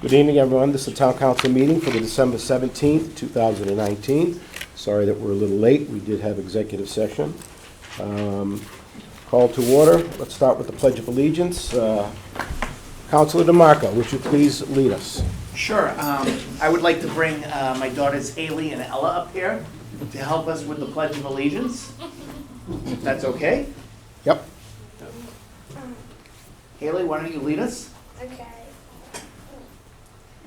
Good evening, everyone. This is the Town Council meeting for the December 17th, 2019. Sorry that we're a little late. We did have executive session. Call to order. Let's start with the Pledge of Allegiance. Councilor DeMarco, would you please lead us? Sure. I would like to bring my daughters Haley and Ella up here to help us with the Pledge of Allegiance. If that's okay? Yep. Haley, why don't you lead us? Okay.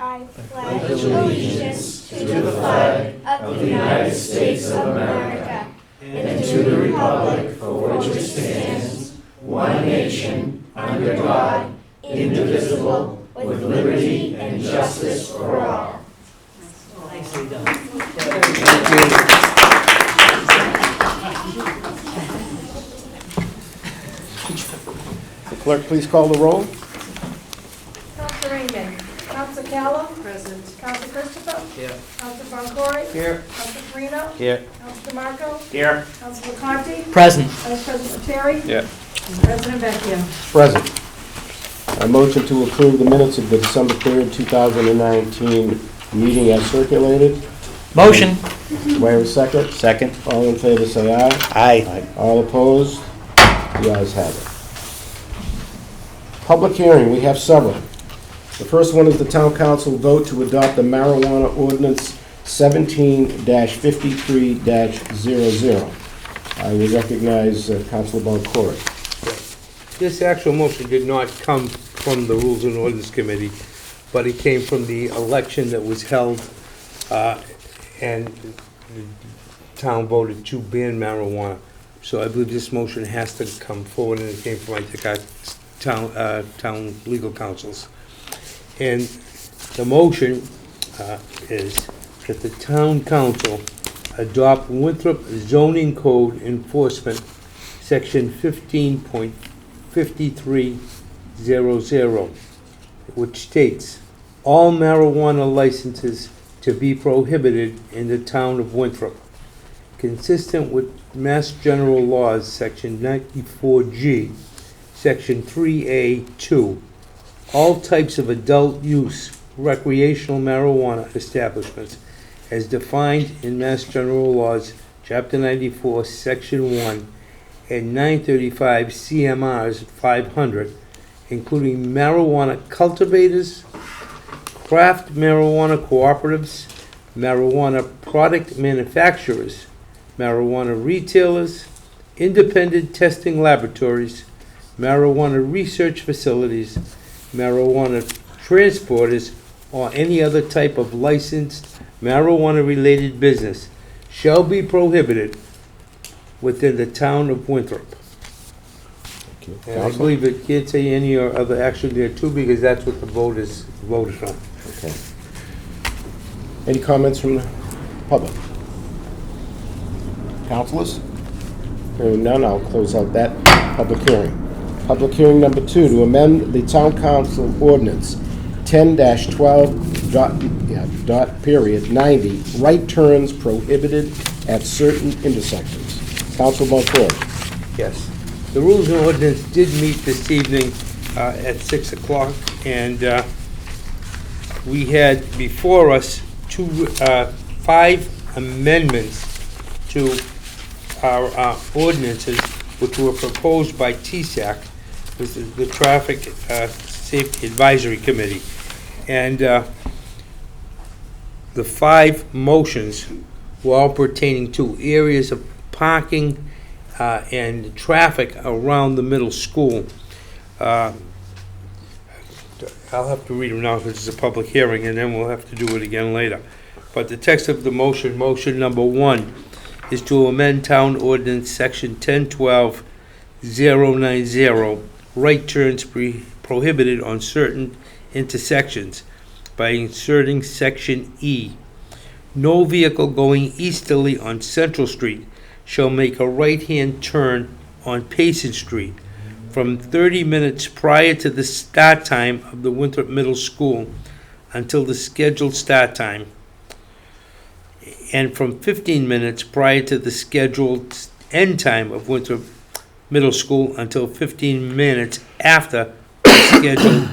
I pledge allegiance to the flag of the United States of America and to the republic for which it stands, one nation, under God, indivisible, with liberty and justice for all. Nicely done. The clerk, please call the roll. Council Raymond. Council Callum. Present. Council Christopher. Here. Council Boncory. Here. Council Carino. Here. Council DeMarco. Here. Council McCarthy. Present. Vice President Terry. Yeah. President Vecchia. Present. A motion to approve the minutes of the December 3rd, 2019 meeting as circulated. Motion. Do I have a second? Second. All in favor, say aye. Aye. All opposed? The ayes have it. Public hearing, we have several. The first one is the Town Council vote to adopt the marijuana ordinance 17-53-00. I will recognize Councilor Boncory. This actual motion did not come from the Rules and Ordinance Committee, but it came from the election that was held, and the town voted to ban marijuana. So I believe this motion has to come forward, and it came from, I think, our town legal counsels. And the motion is that the town council adopt Winthrop zoning code enforcement, section 15.5300, which states, all marijuana licenses to be prohibited in the town of Winthrop, consistent with Mass General Laws, section 94G, section 3A2. All types of adult use recreational marijuana establishments as defined in Mass General Laws, Chapter 94, Section 1, and 935 CMRs 500, including marijuana cultivators, craft marijuana cooperatives, marijuana product manufacturers, marijuana retailers, independent testing laboratories, marijuana research facilities, marijuana transporters, or any other type of licensed marijuana-related business shall be prohibited within the town of Winthrop. Thank you. And I Counsel? believe it can't say any or other action there too, because that's what the vote is voted on. Okay. Any comments from the public? Councilors? Hearing none, I'll close out that public hearing. Public hearing number 2, to amend the Town Council Ordinance 10-12.90, right turns prohibited at certain intersections. Council Boncory. Yes. The Rules and Ordinance did meet this evening at 6 o'clock, and we had before us 5 amendments to our ordinances, which were proposed by TSAC, which is the Traffic Safety Advisory Committee. And the 5 motions were all pertaining to areas of parking and traffic around the middle school. I'll have to read them now because it's a public hearing, and then we'll have to do it again later. But the text of the motion number 1, is to amend Town Ordinance Section 10-12-090, right turns prohibited on certain intersections, by inserting Section E. No vehicle going easterly on Central Street shall make a right-hand turn on Payson Street from 30 minutes prior to the start time of the Winthrop Middle School until the scheduled start time, and from 15 minutes prior to the scheduled end time of Winthrop Middle School until 15 minutes after the scheduled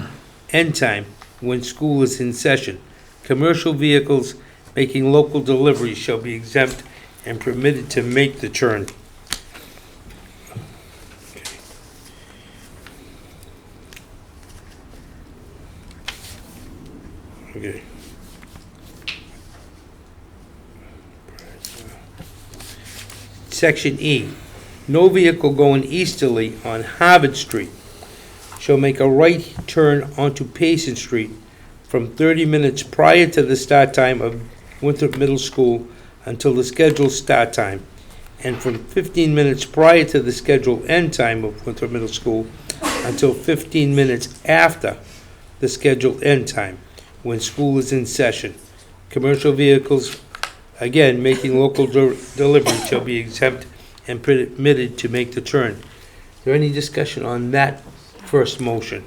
end time when school is in session. Commercial vehicles making local deliveries shall be exempt and permitted to make the turn. Okay. Section E, no vehicle going easterly on Harvard Street shall make a right turn onto Payson Street from 30 minutes prior to the start time of Winthrop Middle School until the scheduled start time, and from 15 minutes prior to the scheduled end time of Winthrop Middle School until 15 minutes after the scheduled end time, when school is in session. Commercial vehicles, again, making local delivery shall be exempt and permitted to make the turn. Is there any discussion on that first motion?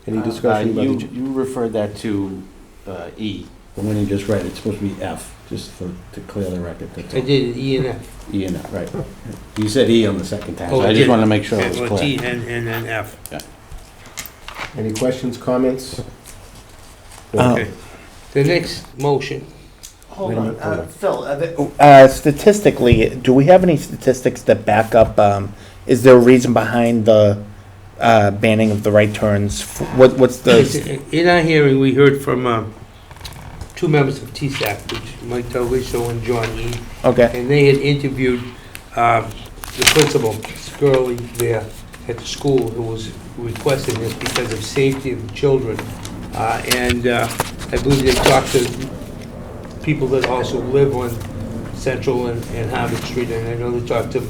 Any discussion about You the... you referred that to E. The one you just read, it's supposed to be F, just to clear the record. That's I all. did E and F. E and F, right. You said E on the second time. Oh, I I just did. wanted to make sure it And was well, T clear. and then F. Any questions, comments? Okay. The next motion, Hold Wait a minute, hold on, on. Phil, statistically, do we have any statistics that back up, is there a reason behind the banning of the right turns? What's the, in our hearing, we heard from two members of TSAC, which Mike Delviso and John E. okay, And they had interviewed the principal, Gurley, there at the school, who was requesting this because of safety of the children. And I believe they talked to people that also live on Central and Harvard Street, and I know they talked to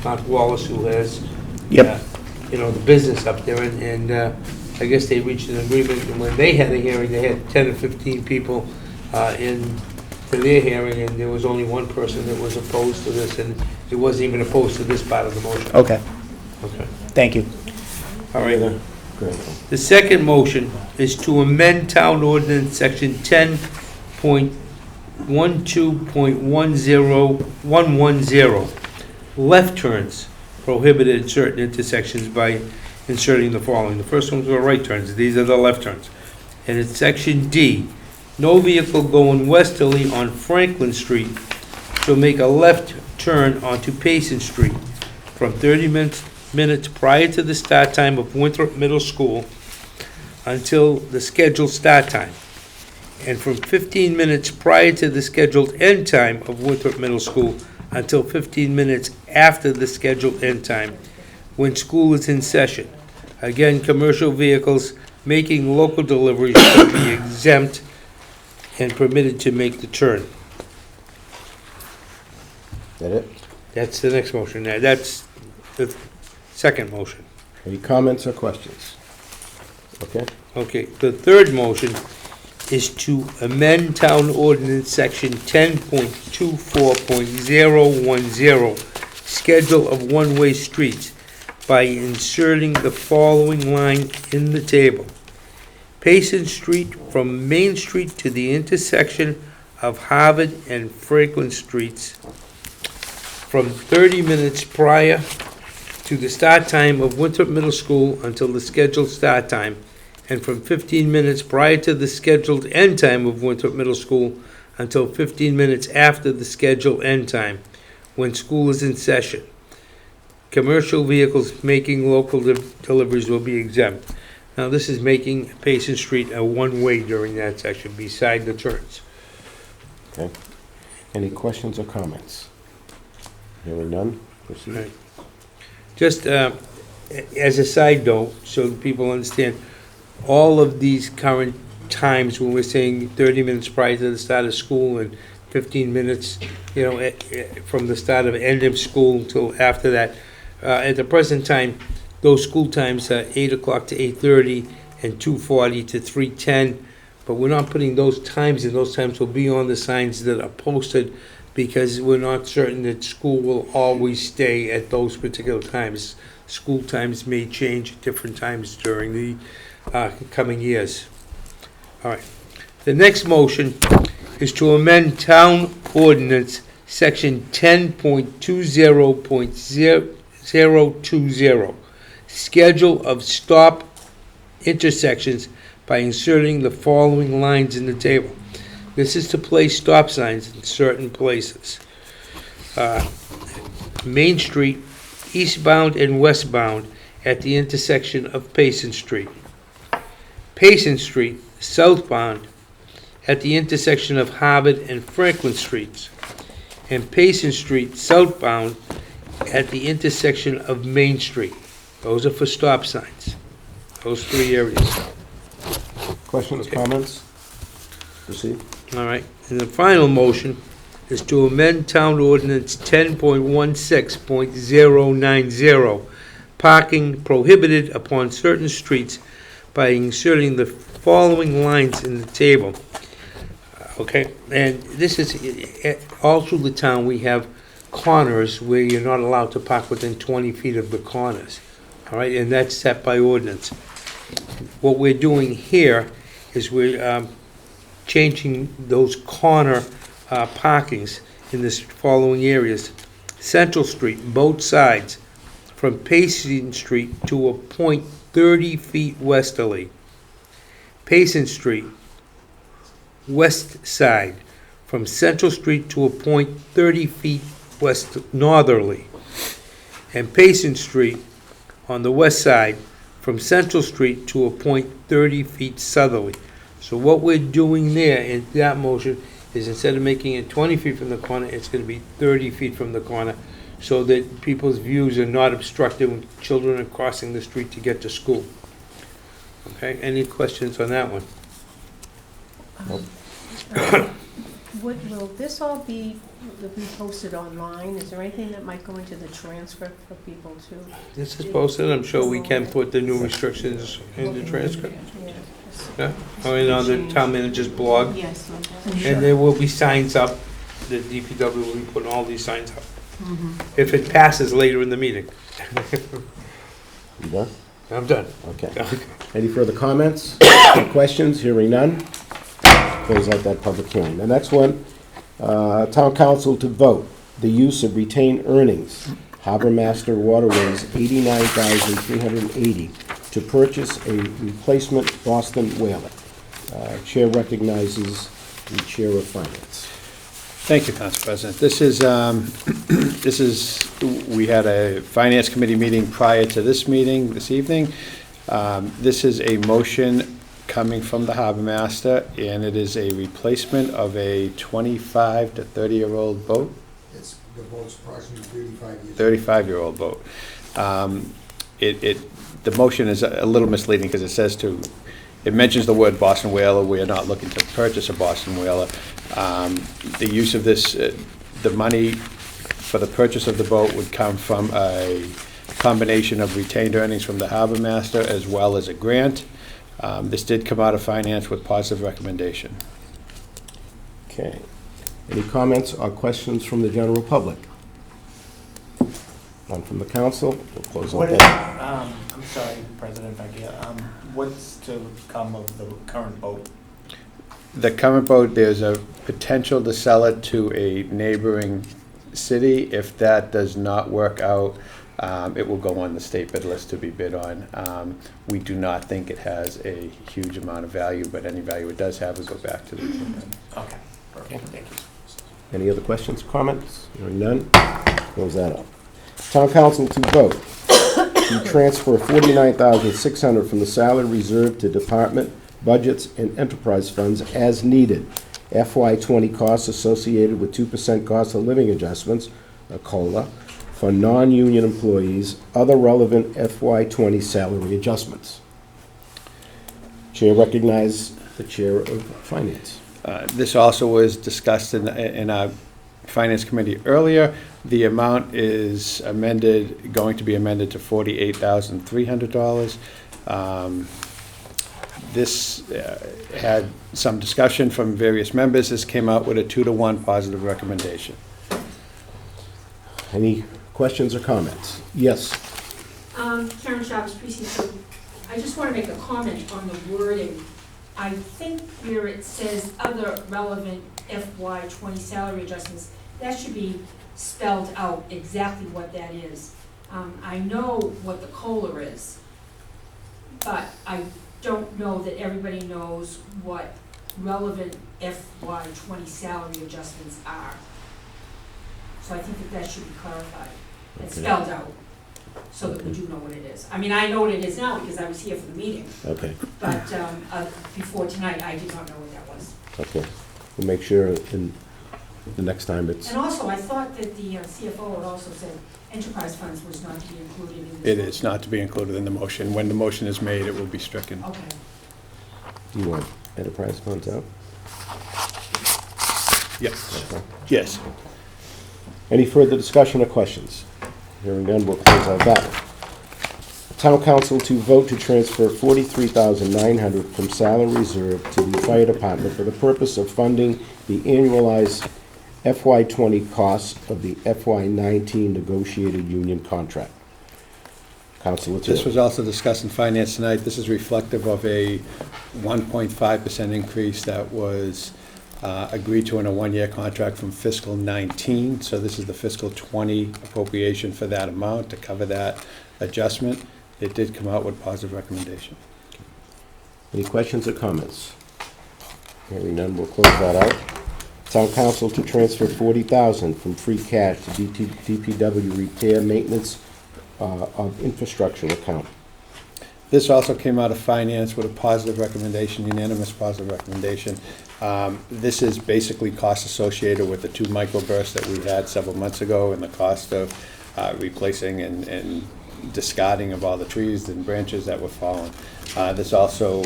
Mark Wallace, who has, Yep. the business up there, and I guess they reached an agreement, and when they had a hearing, they had 10 or 15 people in to their hearing, and there was only one person that was opposed to this, and it wasn't even opposed to this part of the motion. okay, Okay. thank you. All right. Great. The second motion is to amend Town Ordinance Section 10.12.10110, left turns prohibited in certain intersections by inserting the following. The first ones were right turns, these are the left turns. And in Section D, no vehicle going westerly on Franklin Street shall make a left turn onto Payson Street from 30 minutes prior to the start time of Winthrop Middle School until the scheduled start time, and from 15 minutes prior to the scheduled end time of Winthrop Middle School until 15 minutes after the scheduled end time, when school is in session. Again, commercial vehicles making local deliveries shall be exempt and permitted to make the turn. That it? That's the next motion. Now, that's the second motion. Any comments or questions? Okay, Okay, the third motion is to amend Town Ordinance Section 10.24.010, Schedule of One-Way Streets, by inserting the following line in the table. Payson Street from Main Street to the intersection of Harvard and Franklin Streets from 30 minutes prior to the start time of Winthrop Middle School until the scheduled start time, and from 15 minutes prior to the scheduled end time of Winthrop Middle School until 15 minutes after the scheduled end time, when school is in session. Commercial vehicles making local deliveries will be exempt. Now, this is making Payson Street a one-way during that section, beside the turns. okay. Any questions or comments? Hearing none, proceed. Right. Just as a side note, so that people understand, all of these current times when we're saying 30 minutes prior to the start of school and 15 minutes, from the start of end of school until after that, at the present time, those school times are 8 o'clock to 8:30 and 2:40 to 3:10, but we're not putting those times in. Those times will be on the signs that are posted, because we're not certain that school will always stay at those particular times. School times may change at different times during the coming years. All right. The next motion is to amend Town Ordinance Section 10.20.020, Schedule of Stop Intersections, by inserting the following lines in the table. This is to place stop signs in certain places. Main Street, eastbound and westbound at the intersection of Payson Street. Payson Street, southbound at the intersection of Harvard and Franklin Streets. And Payson Street, southbound at the intersection of Main Street. Those are for stop signs. Those three areas. Questions, comments? Proceed. All right. And the final motion is to amend Town Ordinance 10.16.090, parking prohibited upon certain streets by inserting the following lines in the table. Okay, and this is, all through the town, we have corners where you're not allowed to park within 20 feet of the corners. All right, and that's set by ordinance. What we're doing here is we're changing those corner parkings in this following areas. Central Street, both sides, from Payson Street to a point 30 feet westerly. Payson Street, west side, from Central Street to a point 30 feet west northerly. And Payson Street on the west side, from Central Street to a point 30 feet southerly. So what we're doing there in that motion is instead of making it 20 feet from the corner, it's going to be 30 feet from the corner, so that people's views are not obstructed when children are crossing the street to get to school. Okay, any questions on that one? Will this all be posted online? Is there anything that might go into the transcript for people to? This is posted, I'm sure we can put the new restrictions in the transcript. Yeah, I mean, on the town manager's blog. Yes. And there will be signs up, the DPW will be putting all these signs up. Mm-hmm. If it passes later in the meeting. You done? I'm done. Okay. Any further comments or questions? Hearing none. Close out that public hearing. The next one, town council to vote the use of retained earnings, Harbor Master Waterways, $89,380, to purchase a replacement Boston whaler. Chair recognizes the Chair of Finance. Thank you, Council President. This is, we had a Finance Committee meeting prior to this meeting this evening. This is a motion coming from the Harbor Master, and it is a replacement of a 25 to 30-year-old boat. The boat's approximately 35 years. 35-year-old boat. The motion is a little misleading because it says it mentions the word Boston whaler. We are not looking to purchase a Boston whaler. The use of this, the money for the purchase of the boat would come from a combination of retained earnings from the Harbor Master as well as a grant. This did come out of finance with positive recommendation. Okay. Any comments or questions from the general public? None from the council. We'll close out that. I'm sorry, President Vecchia, what's to come of the current boat? The current boat, there's a potential to sell it to a neighboring city. If that does not work out, it will go on the state bid list to be bid on. We do not think it has a huge amount of value, but any value it does have will go back to the town. Okay, perfect, thank you. Any other questions, comments? Hearing none. Close that up. Town council to vote to transfer $49,600 from the salary reserve to department budgets and enterprise funds as needed. FY20 costs associated with 2% cost of living adjustments, a COLA, for non-union employees, other relevant FY20 salary adjustments. Chair recognizes the Chair of Finance. This also was discussed in our Finance Committee earlier. The amount is going to be amended to $48,300. This had some discussion from various members. This came out with a 2-to-1 positive recommendation. Any questions or comments? Yes. Karen Chavez, Precinct 2. I just want to make a comment on the wording. I think where it says other relevant FY20 salary adjustments, that should be spelled out exactly what that is. I know what the COLA is, but I don't know that everybody knows what relevant FY20 salary adjustments are. So I think that should be clarified and spelled out, so that we do know what it is. I mean, I know what it is now because I was here for the meeting, Okay, but before tonight, I did not know what that was. okay. We'll make sure in the next time it's, And also, I thought that the CFO had also said enterprise funds was not to be included in this. It is not to be included in the motion. When the motion is made, it will be stricken. Okay. do you want enterprise funds out? Yes. Okay. Yes. Any further discussion or questions? Hearing none, we'll close out that. Town council to vote to transfer $43,900 from salary reserve to the fire department for the purpose of funding the annualized FY20 costs of the FY19 negotiated union contract. Councilor This Taylor. was also discussed in finance tonight. This is reflective of a 1.5% increase that was agreed to in a one-year contract from fiscal 19. So this is the fiscal 20 appropriation for that amount to cover that adjustment. It did come out with positive recommendation. Any questions or comments? Hearing none, we'll close that out. Town council to transfer $40,000 from free cash to DPW repair maintenance of infrastructure account. This also came out of finance with a positive recommendation, unanimous positive recommendation. This is basically costs associated with the 2 microbursts that we had several months ago and the cost of replacing and discarding of all the trees and branches that were fallen. This also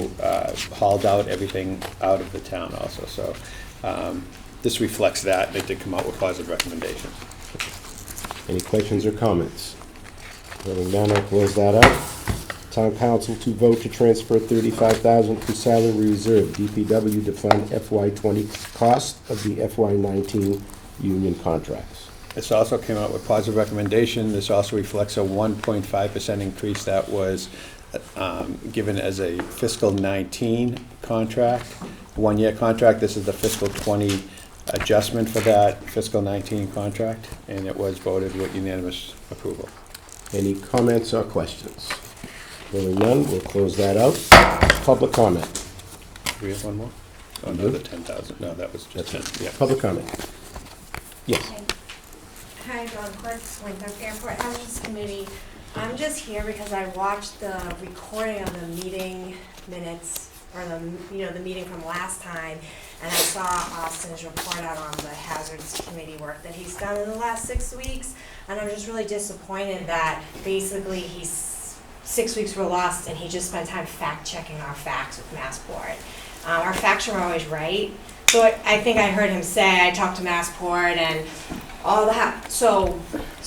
hauled out everything out of the town also. So this reflects that. They did come out with positive recommendations. Any questions or comments? Hearing none, I'll close that out. Town council to vote to transfer $35,000 from salary reserve, DPW, to fund FY20 cost of the FY19 union contracts. This also came out with positive recommendation. This also reflects a 1.5% increase that was given as a fiscal 19 contract, one-year contract. This is the fiscal 20 adjustment for that fiscal 19 contract, and it was voted with unanimous approval. Any comments or questions? Hearing none, we'll close that out. Public comment. Do we have one more? Oh, no, the 10,000. No, that was just 10. Yeah. Public comment. Yes. Hi, Dawn Clark, Winthrop Airport Housing Committee. I'm just here because I watched the recording of the meeting minutes, or the meeting from last time, and I saw Austin's report out on the hazards committee work that he's done in the last 6 weeks, and I'm just really disappointed that basically 6 weeks were lost and he just spent time fact-checking our facts with Massport. Our facts are always right, so I think I heard him say, I talked to Massport and all that, so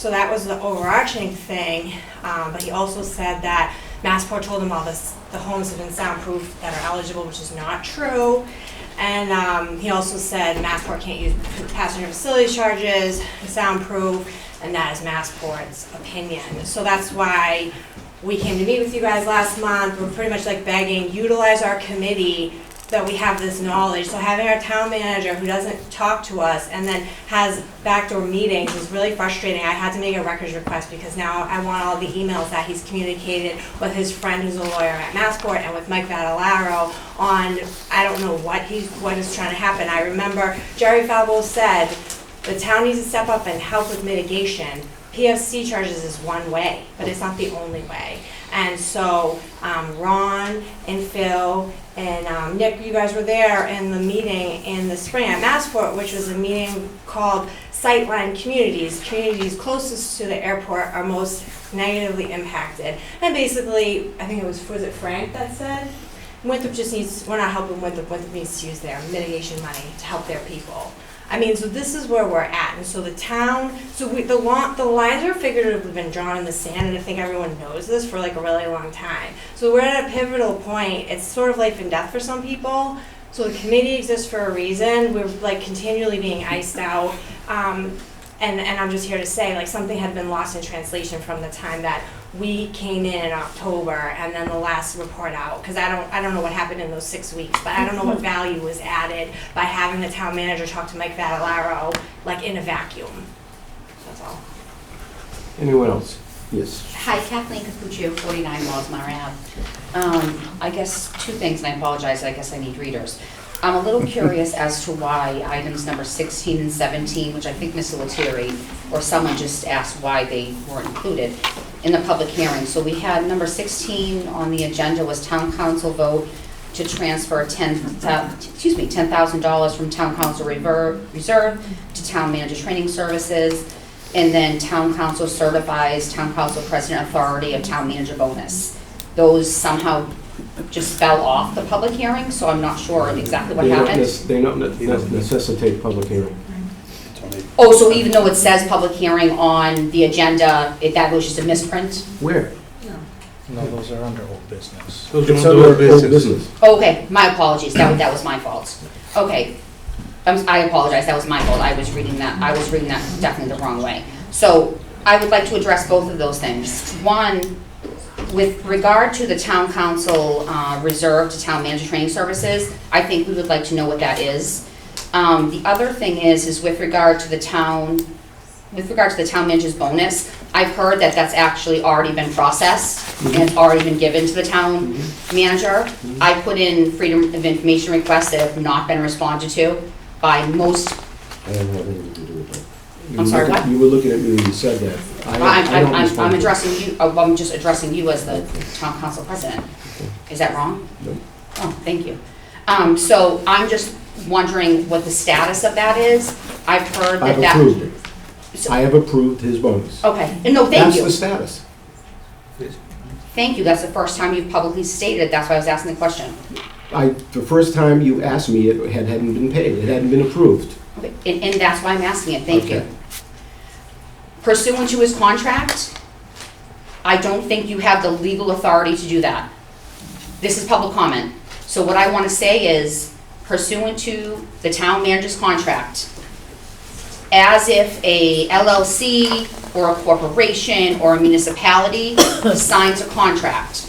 that was the overarching thing, but he also said that Massport told him all this, the homes have been soundproof that are eligible, which is not true. And he also said Massport can't use passenger facility charges, soundproof, and that is Massport's opinion. So that's why we came to meet with you guys last month. We're pretty much like begging, utilize our committee that we have this knowledge. So having our town manager who doesn't talk to us and then has backdoor meetings is really frustrating. I had to make a records request because now I want all the emails that he's communicated with his friend who's a lawyer at Massport and with Mike Vadalaro on, I don't know what is trying to happen. I remember Jerry Falbo said the town needs to step up and help with mitigation. PFC charges is one way, but it's not the only way. And so Ron and Phil and Nick, you guys were there in the meeting in the spring at Massport, which was a meeting called Sightline Communities. Communities closest to the airport are most negatively impacted. And basically, I think it was it Frank that said, Winthrop just needs, we're not helping Winthrop, Winthrop needs to use their mitigation money to help their people. I mean, so this is where we're at, and so the town, the lines are figuratively been drawn in the sand, and I think everyone knows this for like a really long time. So we're at a pivotal point. It's sort of life and death for some people. So the committee exists for a reason. We're like continually being iced out, and I'm just here to say, like, something had been lost in translation from the time that we came in October and then the last report out, because I don't know what happened in those 6 weeks, but I don't know what value was added by having the town manager talk to Mike Vadalaro like in a vacuum. That's all. Anyone else? Yes. Hi, Kathleen Capuccio, 49 Wallsmar Ave. I guess two things, and I apologize, I guess I need readers. I'm a little curious as to why items number 16 and 17, which I think Mr. Lettieri or someone just asked why they weren't included in the public hearing. So we had number 16 on the agenda was town council vote to transfer $10,000 from town council reserve to town manager training services. And then town council certifies town council president authority of town manager bonus. Those somehow just fell off the public hearing, so I'm not sure exactly what happened. They don't necessitate public hearing. Oh, so even though it says public hearing on the agenda, that was just a misprint? Where? No, those are under old business. Those It's are under under old business. business. Okay, my apologies, that was my fault. Okay, I apologize, that was my fault, I was reading that definitely the wrong way. So, I would like to address both of those things. One, with regard to the town council reserve to town manager training services, I think we would like to know what that is. The other thing is with regard to the town manager's bonus, I've heard that that's actually already been processed and it's already been given to the town manager. I put in freedom of information requests that have not been responded to by most. I don't have anything to do with that. I'm sorry, what? You were looking at me when you said that. I don't respond I'm to it. addressing you, I'm just addressing you as the town council president. Is that wrong? No. Oh, thank you. So I'm just wondering what the status of that is. I've heard that I've approved it. I have approved his bonus. Okay, and no, thank That's you. the status. Thank you, that's the first time you've publicly stated it, that's why I was asking the question. The first time you asked me, it hadn't been paid, it hadn't been approved. Okay, and that's why I'm asking it, thank you. Okay. Pursuant to his contract, I don't think you have the legal authority to do that. This is public comment. So what I want to say is, pursuant to the town manager's contract, as if a LLC or a corporation or a municipality signs a contract,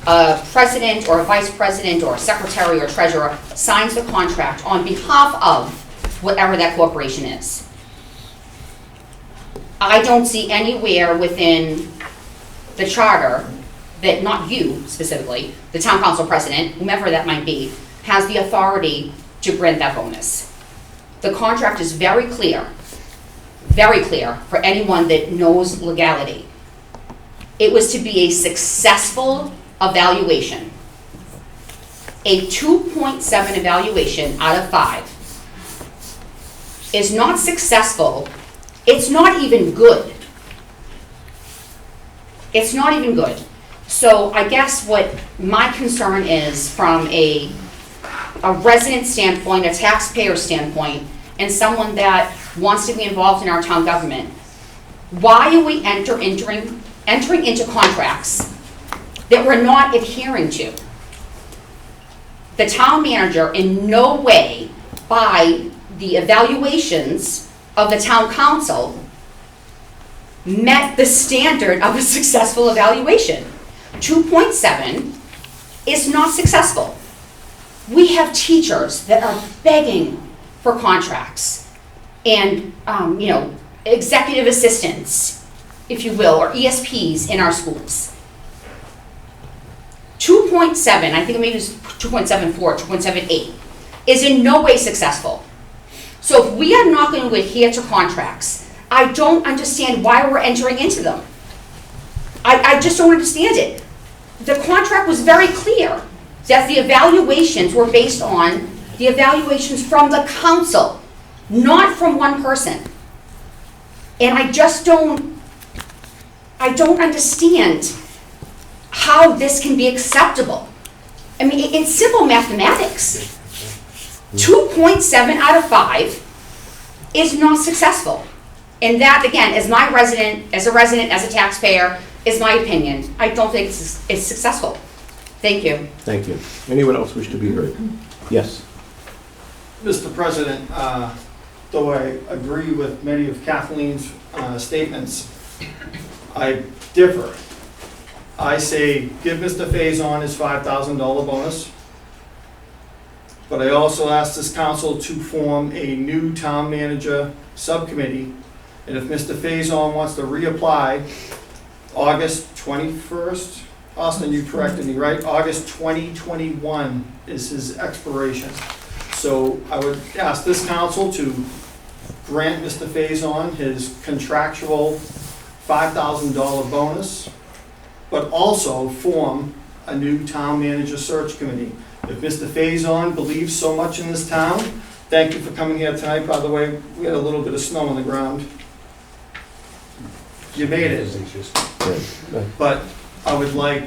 a president or a vice president or a secretary or treasurer signs the contract on behalf of whatever that corporation is. I don't see anywhere within the charter that, not you specifically, the town council president, whomever that might be, has the authority to grant that bonus. The contract is very clear for anyone that knows legality. It was to be a successful evaluation. A 2.7 evaluation out of 5 is not successful. It's not even good. It's not even good. So I guess what my concern is from a resident standpoint, a taxpayer standpoint, and someone that wants to be involved in our town government, why are we entering into contracts that we're not adhering to? The town manager in no way, by the evaluations of the town council, met the standard of a successful evaluation. 2.7 is not successful. We have teachers that are begging for contracts and, executive assistants, if you will, or ESPs in our schools. 2.7, I think maybe it was 2.74, 2.78, is in no way successful. So if we are not going to adhere to contracts, I don't understand why we're entering into them. I just don't understand it. The contract was very clear that the evaluations were based on the evaluations from the council, not from one person. And I don't understand how this can be acceptable. I mean, it's simple mathematics. 2.7 out of 5 is not successful. And that, again, as a resident, as a taxpayer, is my opinion. I don't think it's successful. Thank you. Thank you. Anyone else wish to be heard? Yes. Mr. President, though I agree with many of Kathleen's statements, I differ. I say give Mr. Faison his $5,000 bonus, but I also ask this council to form a new town manager subcommittee And if Mr. Faison wants to reapply, August 21st, Austin, you corrected me, right? August 2021 is his expiration. So I would ask this council to grant Mr. Faison his contractual $5,000 bonus, but also form a new town manager search committee. If Mr. Faison believes so much in this town, thank you for coming here tonight. By the way, we had a little bit of snow on the ground. You made it. But I would like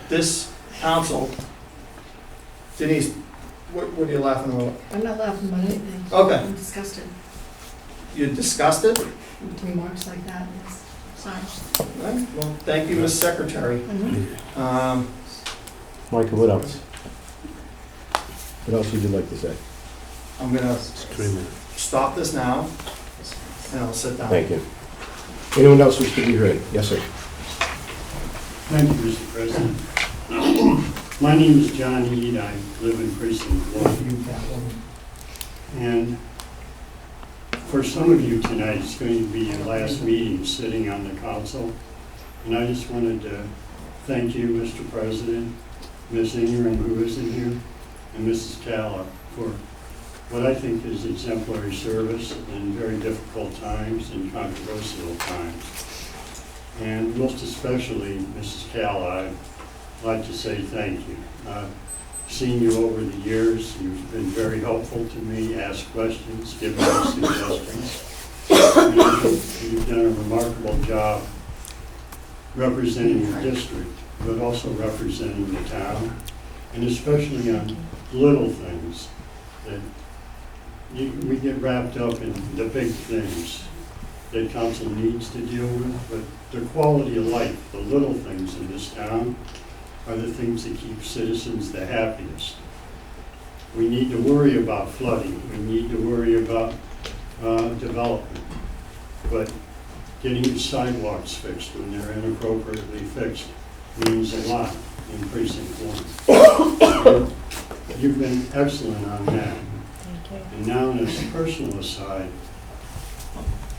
this council, Denise, what are you laughing about? I'm not laughing about anything. Okay. I'm disgusted You're disgusted? with remarks like that. It's, sorry. Right, well, thank you, Ms. Secretary. Michael, what else? What else would you like to say? I'm gonna stop this now, and I'll sit down. Thank you. Anyone else wish to be heard? Yes, sir. Thank you, Mr. President. My name is John Ead. I live in Precinct 1. And for some of you tonight, it's going to be your last meeting sitting on the council. And I just wanted to thank you, Mr. President, Ms. Ingram, who isn't here, and Mrs. Calla for what I think is exemplary service in very difficult times and controversial times. And most especially, Mrs. Calla, I'd like to say thank you. I've seen you over the years. You've been very helpful to me, asked questions, given me suggestions. And I think you've done a remarkable job representing your district, but also representing the town, and especially on little things that we get wrapped up in the big things that council needs to deal with, but the quality of life, the little things in this town, are the things that keep citizens the happiest. We need to worry about flooding. We need to worry about development. But getting the sidewalks fixed when they're inappropriately fixed means a lot in Precinct 1. You've been excellent on that. And now on a personal aside,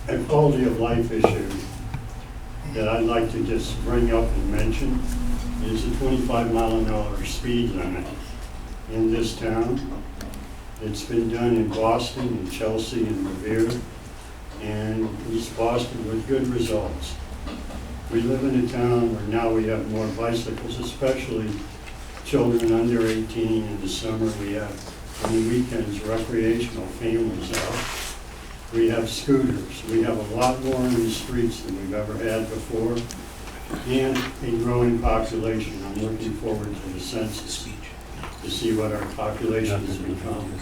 a quality of life issue that I'd like to just bring up and mention is a 25-mile-an-hour speed limit in this town. It's been done in Boston, in Chelsea, and Revere, and East Boston with good results. We live in a town where now we have more bicycles, especially children under 18. In the summer, we have, on the weekends, recreational families out. We have scooters. We have a lot more in the streets than we've ever had before, and a growing population. I'm looking forward to the census to see what our population has become.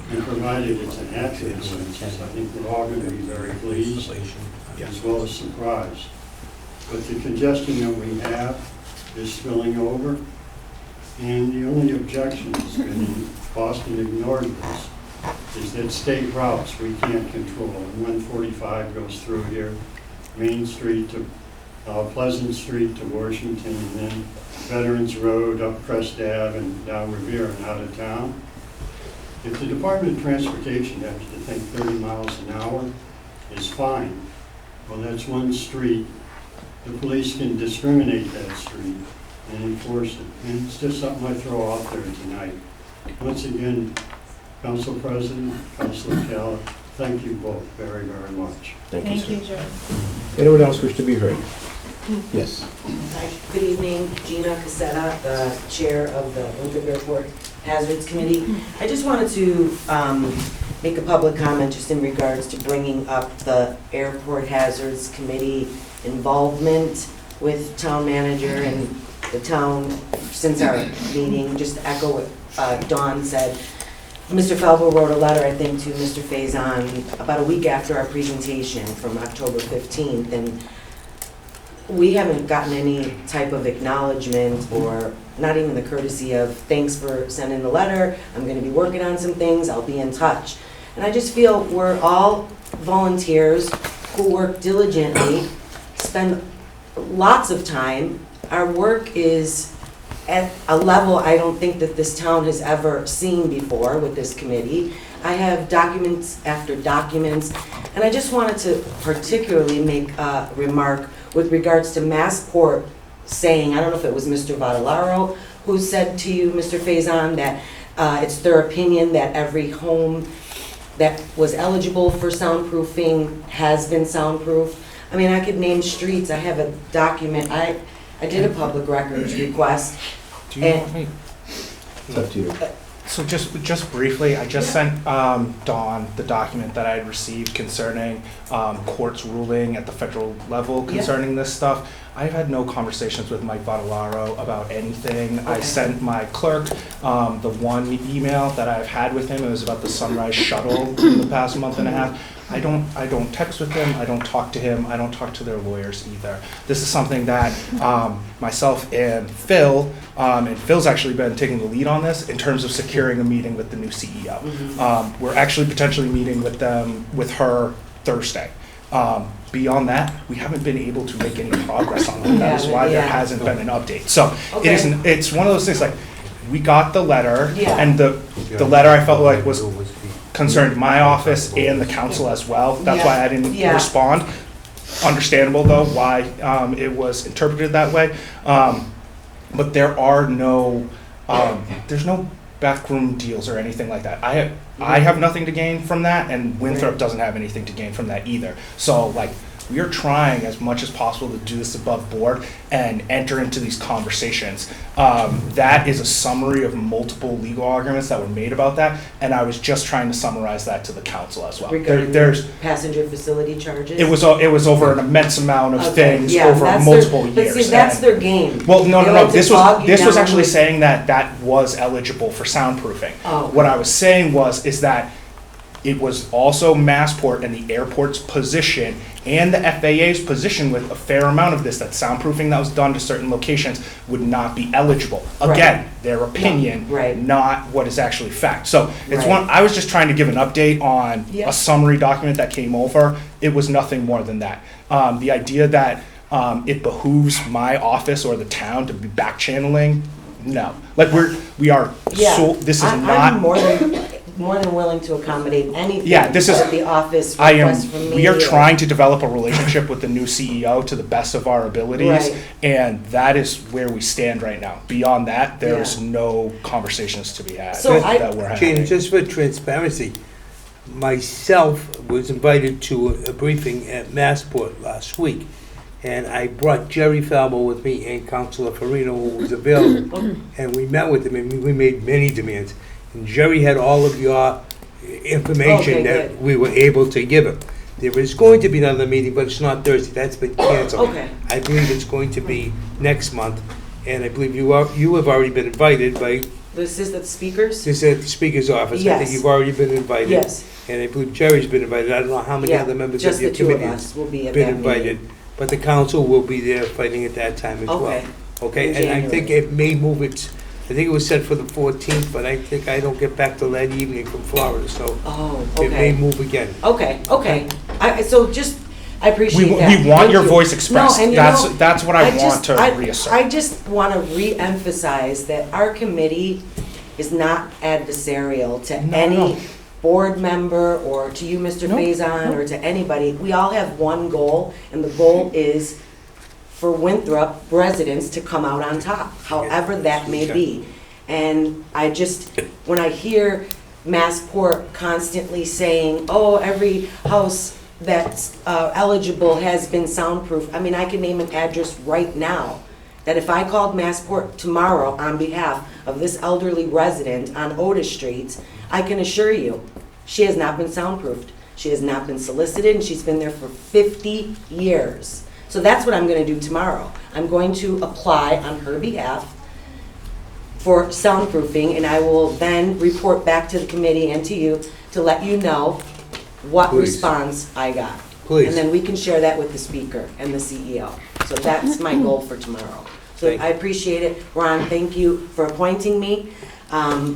And provided it's an accurate census, I think we're all going to be very pleased as well as surprised. But the congestion that we have is spilling over, and the only objection has been, Boston ignored this, is that state routes we can't control. And 145 goes through here, Main Street to Pleasant Street to Washington, and then Veterans Road up Crest Ave and down Revere and out of town. If the Department of Transportation has to think 30 miles an hour is fine, well, that's one street. The police can discriminate that street and enforce it. And it's just something I throw out there tonight. Once again, Council President, Councilor Calla, thank you both very, very much. Thank you, sir. John. Anyone else wish to be heard? Yes. Hi, good evening, Gina Cassetta, the chair of the Winthrop Airport Hazards Committee. I just wanted to make a public comment just in regards to bringing up the Airport Hazards Committee involvement with town manager and the town since our meeting. Just to echo what Dawn said. Mr. Falvo wrote a letter, I think, to Mr. Faison about a week after our presentation from October 15th, and we haven't gotten any type of acknowledgement or not even the courtesy of thanks for sending the letter, I'm going to be working on some things, I'll be in touch. And I just feel we're all volunteers who work diligently, spend lots of time. Our work is at a level I don't think that this town has ever seen before with this committee. I have documents after documents, and I just wanted to particularly make a remark with regards to Massport saying, I don't know if it was Mr. Vadalaro who said to you, Mr. Faison, that it's their opinion that every home that was eligible for soundproofing has been soundproof. I mean, I could name streets. I have a document. I did a public records request. Do you want me? It's up to you. So just briefly, I just sent Dawn the document that I had received concerning court's ruling at the federal level concerning this stuff. I've had no conversations with Mike Vadalaro about anything. I sent my clerk the one email that I've had with him. It was about the Sunrise Shuttle in the past month and a half. I don't text with him. I don't talk to him. I don't talk to their lawyers either. This is something that myself and Phil, and Phil's actually been taking the lead on this in terms of securing a meeting with the new CEO. We're actually potentially meeting with her Thursday. Beyond that, we haven't been able to make any progress on that. That is why there hasn't been an update. So it's one of those things like, we got the letter, and the letter I felt like was concerned my office and the council as well. That's why I didn't respond. Understandable though, why it was interpreted that way. But there are no, there's no backroom deals or anything like that. I have nothing to gain from that, and Winthrop doesn't have anything to gain from that either. So like, we are trying as much as possible to do this above board and enter into these conversations. That is a summary of multiple legal arguments that were made about that, and I was just trying to summarize that to the council as well. Regarding There's passenger facility charges? It was over an immense amount of things over multiple years. But see, that's their game. Well, no. This was actually saying that was eligible for soundproofing. Oh. What I was saying is that it was also Massport and the airport's position and the FAA's position with a fair amount of this, that soundproofing that was done to certain locations would not be eligible. Again, their opinion, not what is actually fact. So it's I was just trying to give an update on a summary document that came over. It was nothing more than that. The idea that it behooves my office or the town to be back channeling, no. Like we are this is not. I'm more than willing to accommodate anything. Yeah, this is the office requests from me. We are trying to develop a relationship with the new CEO to the best of our abilities, and that is where we stand right now. Beyond that, there's no conversations to be had that we're having. Jane, just for transparency, myself was invited to a briefing at Massport last week, and I brought Jerry Falbo with me and Councilor Farino, who was available, and we met with him, and we made many demands. And Jerry had all of your information that we were able to give him. There is going to be another meeting, but it's not Thursday. That's been canceled. I believe it's going to be next month, and I believe you have already been invited by. This is at the speakers? This is at the speaker's office. I think you've already been invited. Yes. And I believe Jerry's been invited. I don't know how many other members of your committee have been invited. But the council will be there fighting at that time as well. Okay, and I think it may move it. I think it was set for the 14th, but I think I don't get back till that evening from Florida, so it may move again. Okay. I appreciate that. We want your voice expressed. That's what I want to reassert. I just want to re-emphasize that our committee is not adversarial to any board member or to you, Mr. Faison, or to anybody. We all have one goal, and the goal is for Winthrop residents to come out on top, however that may be. And I just, when I hear Massport constantly saying, oh, every house that's eligible has been soundproof, I mean, I can name an address right now that if I called Massport tomorrow on behalf of this elderly resident on Otis Street, I can assure you, she has not been soundproofed. She has not been solicited, and she's been there for 50 years. So that's what I'm going to do tomorrow. I'm going to apply on her behalf for soundproofing, and I will then report back to the committee and to you to let you know what response I got. And then we can share that with the speaker and the CEO. So that's my goal for tomorrow. So I appreciate it. Ron, thank you for appointing me.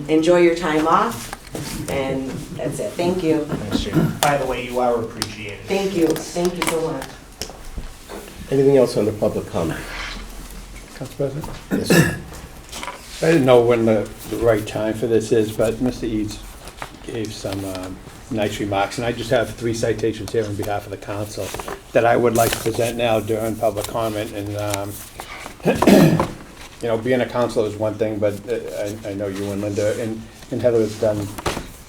Enjoy your time off, and that's it. Thank you. By the way, you are appreciated. Thank you. Thank you so much. Anything else under public comment? Council President? Yes, sir. I didn't know when the right time for this is, but Mr. Eads gave some nice remarks, and I just have 3 citations here on behalf of the council that I would like to present now during public comment. And, you know, being a councilor is one thing, but I know you and Linda and Heather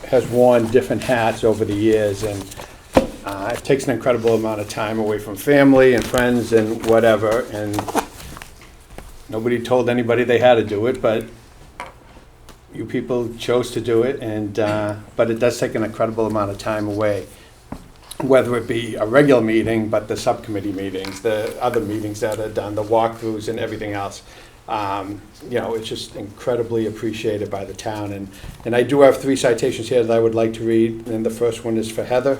has worn different hats over the years, and it takes an incredible amount of time away from family and friends and whatever, and nobody told anybody they had to do it, but you people chose to do it, and but it does take an incredible amount of time away, whether it be a regular meeting, but the subcommittee meetings, the other meetings that are done, the walkthroughs and everything else. You know, it's just incredibly appreciated by the town, and I do have 3 citations here that I would like to read, and the first one is for Heather.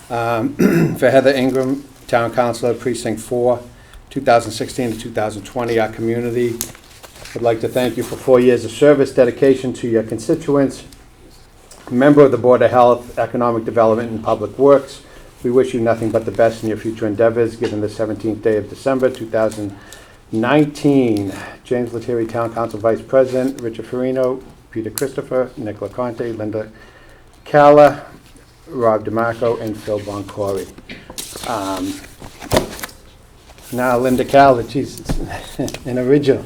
For Heather Ingram, Town Councilor, Precinct 4, 2016 to 2020, our community. I'd like to thank you for 4 years of service, dedication to your constituents, member of the Board of Health, Economic Development, and Public Works. We wish you nothing but the best in your future endeavors, given the 17th day of December, 2019. James Lettieri, Town Council Vice President, Richard Farino, Peter Christopher, Nicola Conte, Linda Calla, Rob DeMarco, and Phil Boncory. Now, Linda Calla, she's an original.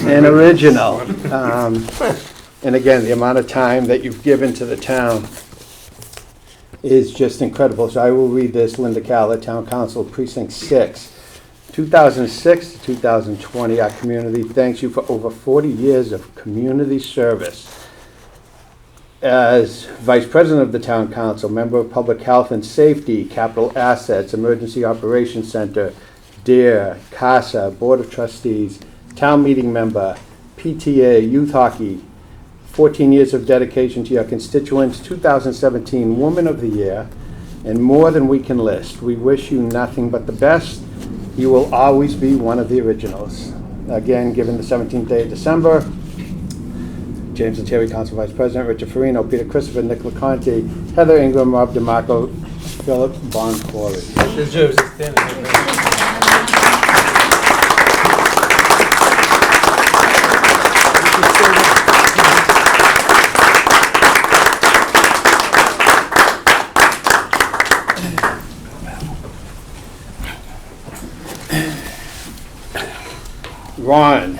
An original. And again, the amount of time that you've given to the town is just incredible. So I will read this. Linda Calla, Town Council, Precinct 6. 2006 to 2020, our community thanks you for over 40 years of community service. As Vice President of the Town Council, member of Public Health and Safety, Capital Assets, Emergency Operations Center, DARE, CASA, Board of Trustees, Town Meeting Member, PTA, Youth Hockey, 14 years of dedication to your constituents, 2017 Woman of the Year, and more than we can list. We wish you nothing but the best. You will always be one of the originals. Again, given the 17th day of December, James Lettieri, Council Vice President, Richard Farino, Peter Christopher, Nicola Conte, Heather Ingram, Rob DeMarco, Philip Boncory. Deserves a standing ovation. Ron,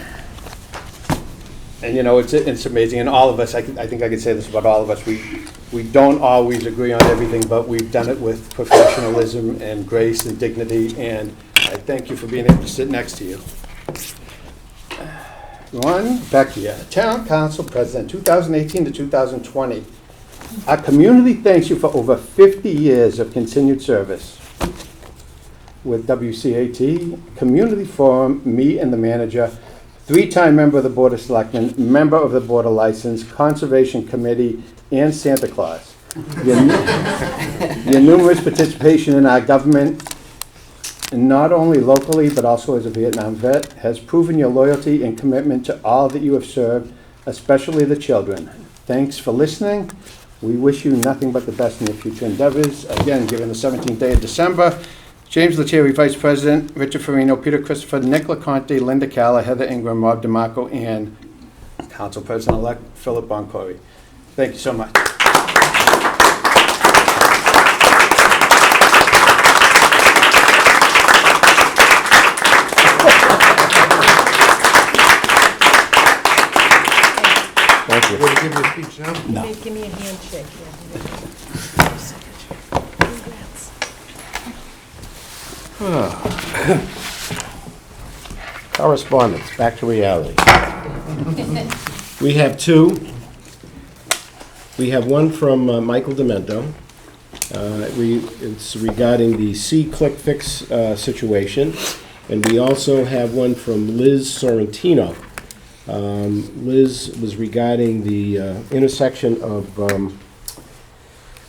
and you know, it's amazing, and all of us, I think I could say this about all of us, we don't always agree on everything, but we've done it with professionalism and grace and dignity, and I thank you for being able to sit next to you. Ron Becchia, Town Council President, 2018 to 2020. Our community thanks you for over 50 years of continued service with WCAT, Community Forum, me and the manager, 3-time member of the Board of Selectmen, member of the Board of License, Conservation Committee, and Santa Claus. Your numerous participation in our government, not only locally but also as a Vietnam vet, has proven your loyalty and commitment to all that you have served, especially the children. Thanks for listening. We wish you nothing but the best in your future endeavors. Again, given the 17th day of December, James Lettieri, Vice President, Richard Farino, Peter Christopher, Nicola Conte, Linda Calla, Heather Ingram, Rob DeMarco, and Council President-elect Philip Boncory. Thank you so much. Thank you. You want to give me a speech now? No. Give me a handshake. Correspondence, back to reality. We have 2. We have one from Michael Demento. It's regarding the C-Click Fix situation. And we also have one from Liz Sorrentino. Liz was regarding the intersection of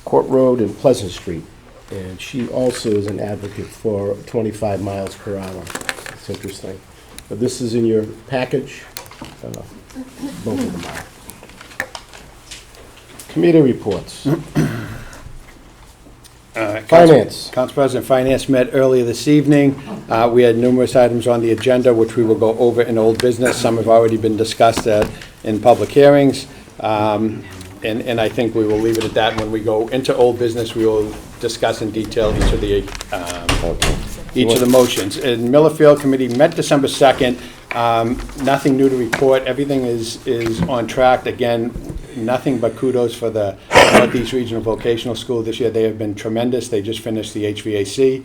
Court Road and Pleasant Street. And she also is an advocate for 25 miles per hour. It's interesting. But this is in your package. Both of them are. Committee reports. Finance. Council President, Finance met earlier this evening. We had numerous items on the agenda, which we will go over in old business. Some have already been discussed in public hearings. And I think we will leave it at that. When we go into old business, we will discuss in detail each of the motions. And Millerfield Committee met December 2nd. Nothing new to report. Everything is on track. Again, nothing but kudos for the Northeast Regional Vocational School this year. They have been tremendous. They just finished the HVAC.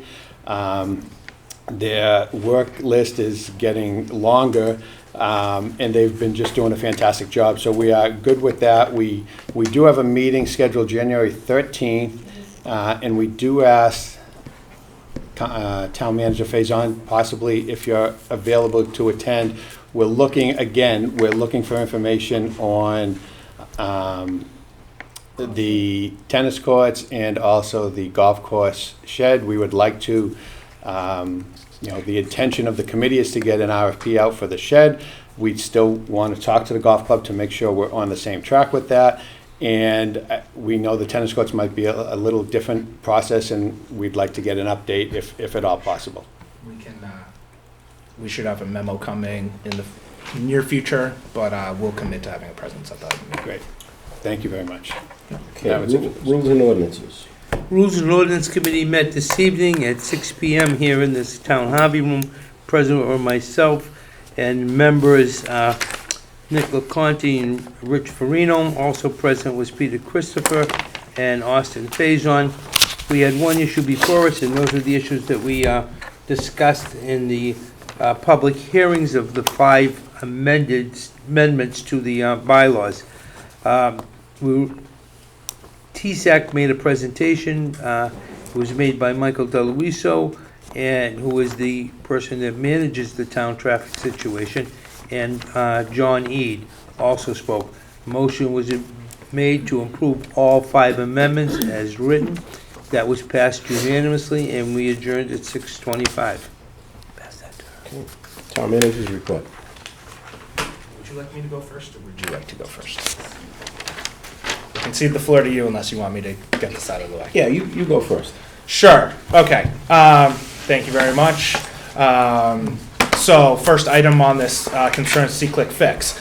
Their work list is getting longer, and they've been just doing a fantastic job. So we are good with that. We do have a meeting scheduled January 13th, and we do ask Town Manager Faison, possibly if you're available to attend. We're looking for information on the tennis courts and also the golf course shed. We would like to, the intention of the committee is to get an RFP out for the shed. We still want to talk to the golf club to make sure we're on the same track with that. And we know the tennis courts might be a little different process, and we'd like to get an update if at all possible. We should have a memo coming in the near future, but we'll commit to having a presence at that meeting. Great. Thank you very much. Okay, rules and ordinances. Rules and Ordinance Committee met this evening at 6 p.m. here in this Town Hobby Room. President or myself and members Nick LaConte and Rich Farino. Also present was Peter Christopher and Austin Faison. We had one issue before us, and those are the issues that we discussed in the public hearings of the 5 amendments to the bylaws. TSAC made a presentation. It was made by Michael DeLuiso, and who is the person that manages the town traffic situation, and John Eade also spoke. Motion was made to approve all 5 amendments as written. That was passed unanimously, and we adjourned at 6:25. Pass that to her. Okay. Town Manager's report. Would you like me to go first, or would you like to go first? I can cede the floor to you unless you want me to get this out of the way. Yeah, you go first. Sure. Okay. Thank you very much. So first item on this concerns C-Click Fix.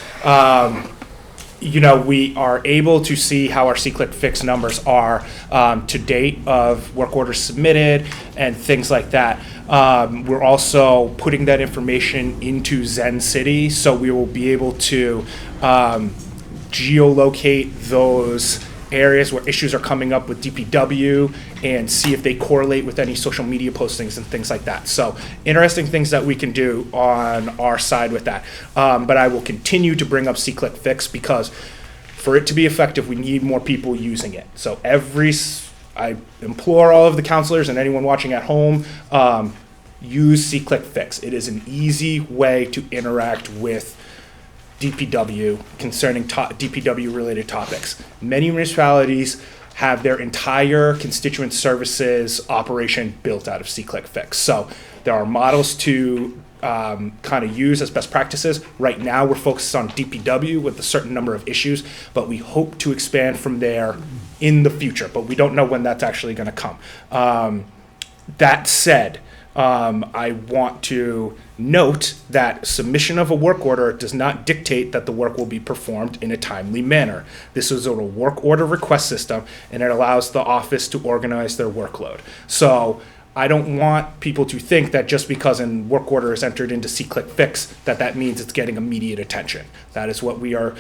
We are able to see how our C-Click Fix numbers are to date of work orders submitted and things like that. We're also putting that information into Zen City, so we will be able to geolocate those areas where issues are coming up with DPW and see if they correlate with any social media postings and things like that. So interesting things that we can do on our side with that. But I will continue to bring up C-Click Fix because for it to be effective, we need more people using it. So I implore all of the counselors and anyone watching at home, use C-Click Fix. It is an easy way to interact with DPW concerning DPW related topics. Many municipalities have their entire constituent services operation built out of C-Click Fix. So there are models to kind of use as best practices. Right now we're focused on DPW with a certain number of issues, but we hope to expand from there in the future, but we don't know when that's actually going to come. That said, I want to note that submission of a work order does not dictate that the work will be performed in a timely manner. This is a work order request system, and it allows the office to organize their workload. So I don't want people to think that just because a work order is entered into C-Click Fix, that means it's getting immediate attention. That is what we are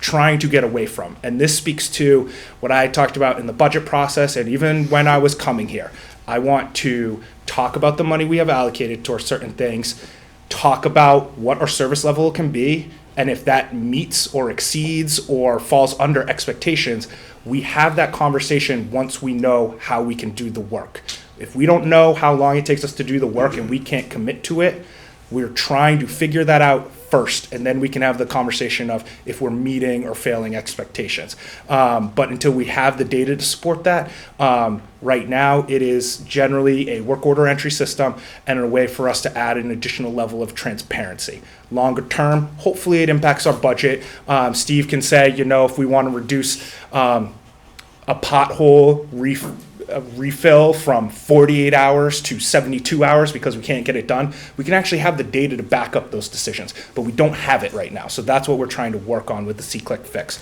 trying to get away from. And this speaks to what I talked about in the budget process and even when I was coming here. I want to talk about the money we have allocated towards certain things, talk about what our service level can be, and if that meets or exceeds or falls under expectations, we have that conversation once we know how we can do the work. If we don't know how long it takes us to do the work and we can't commit to it, we're trying to figure that out first, and then we can have the conversation of if we're meeting or failing expectations. But until we have the data to support that, right now it is generally a work order entry system and a way for us to add an additional level of transparency. Longer term, hopefully it impacts our budget. Steve can say, if we want to reduce a pothole refill from 48 hours to 72 hours because we can't get it done, we can actually have the data to back up those decisions, but we don't have it right now. So that's what we're trying to work on with the C-Click fix.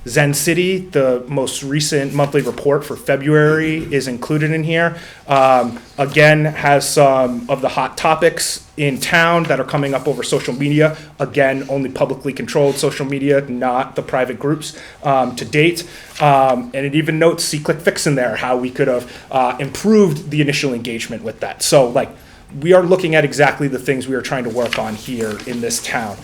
Zen City, the most recent monthly report for February is included in here. Again, has some of the hot topics in town that are coming up over social media. Again, only publicly controlled social media, not the private groups to date. And it even notes C-Click Fix in there, how we could have improved the initial engagement with that. So like, we are looking at exactly the things we are trying to work on here in this town.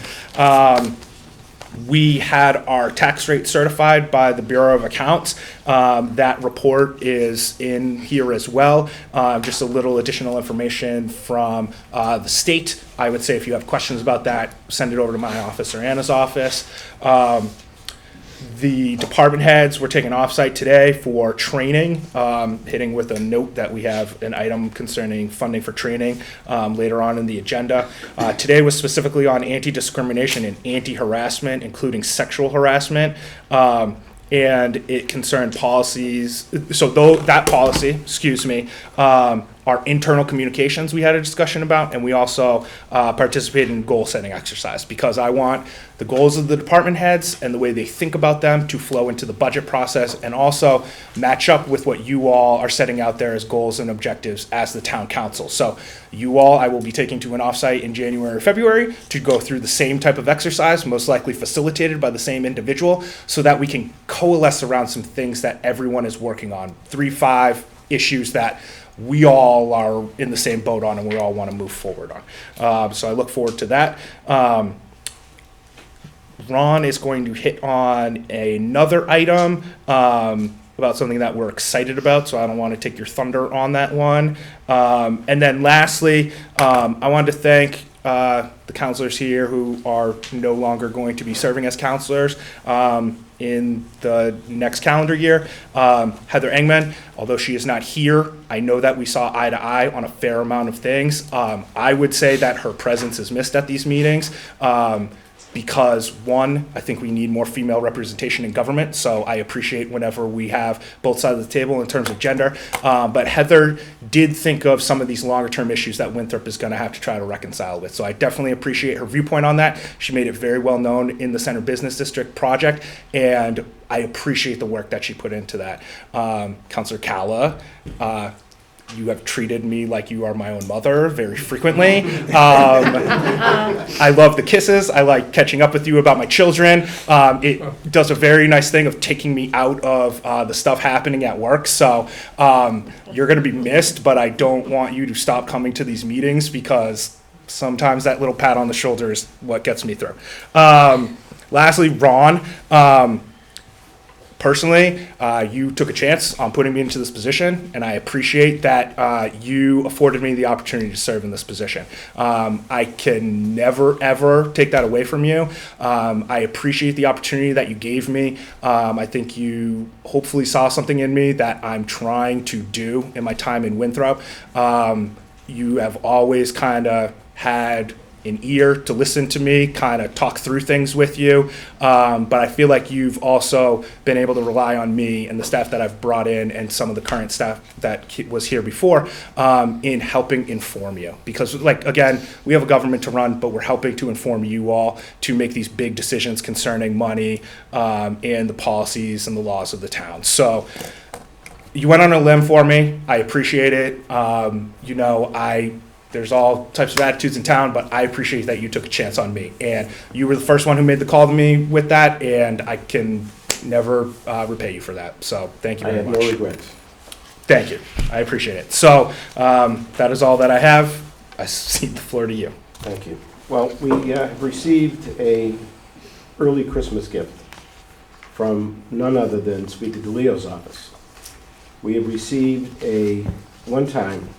We had our tax rate certified by the Bureau of Accounts. That report is in here as well. Just a little additional information from the state. I would say if you have questions about that, send it over to my office or Anna's office. The department heads were taking offsite today for training, hitting with a note that we have an item concerning funding for training later on in the agenda. Today was specifically on anti-discrimination and anti-harassment, including sexual harassment. And it concerned policies. So that policy, excuse me, our internal communications we had a discussion about, and we also participated in goal-setting exercise because I want the goals of the department heads and the way they think about them to flow into the budget process and also match up with what you all are setting out there as goals and objectives as the town council. So you all, I will be taking to an offsite in January or February to go through the same type of exercise, most likely facilitated by the same individual, so that we can coalesce around some things that everyone is working on, 3-5 issues that we all are in the same boat on and we all want to move forward on. So I look forward to that. Ron is going to hit on another item about something that we're excited about, so I don't want to take your thunder on that one. And then lastly, I wanted to thank the counselors here who are no longer going to be serving as counselors in the next calendar year. Heather Engman, although she is not here, I know that we saw eye to eye on a fair amount of things. I would say that her presence is missed at these meetings. Because one, I think we need more female representation in government, so I appreciate whenever we have both sides of the table in terms of gender. But Heather did think of some of these longer term issues that Winthrop is going to have to try to reconcile with. So I definitely appreciate her viewpoint on that. She made it very well known in the Center Business District project, and I appreciate the work that she put into that. Councilor Calla, you have treated me like you are my own mother very frequently. I love the kisses. I like catching up with you about my children. It does a very nice thing of taking me out of the stuff happening at work. So you're going to be missed, but I don't want you to stop coming to these meetings because sometimes that little pat on the shoulder is what gets me through. Lastly, Ron. Personally, you took a chance on putting me into this position, and I appreciate that you afforded me the opportunity to serve in this position. I can never, ever take that away from you. I appreciate the opportunity that you gave me. I think you hopefully saw something in me that I'm trying to do in my time in Winthrop. You have always kind of had an ear to listen to me, kind of talk through things with you. But I feel like you've also been able to rely on me and the staff that I've brought in and some of the current staff that was here before in helping inform you. Because, like, again, we have a government to run, but we're helping to inform you all to make these big decisions concerning money and the policies and the laws of the town. So you went on a limb for me. I appreciate it. There's all types of attitudes in town, but I appreciate that you took a chance on me. And you were the first one who made the call to me with that, and I can never repay you for that. So thank you very much. I have no regrets. Thank you. I appreciate it. So that is all that I have. I cede the floor to you. Thank you. Well, we have received a early Christmas gift from none other than Speaker DeLeo's office. We have received a one-time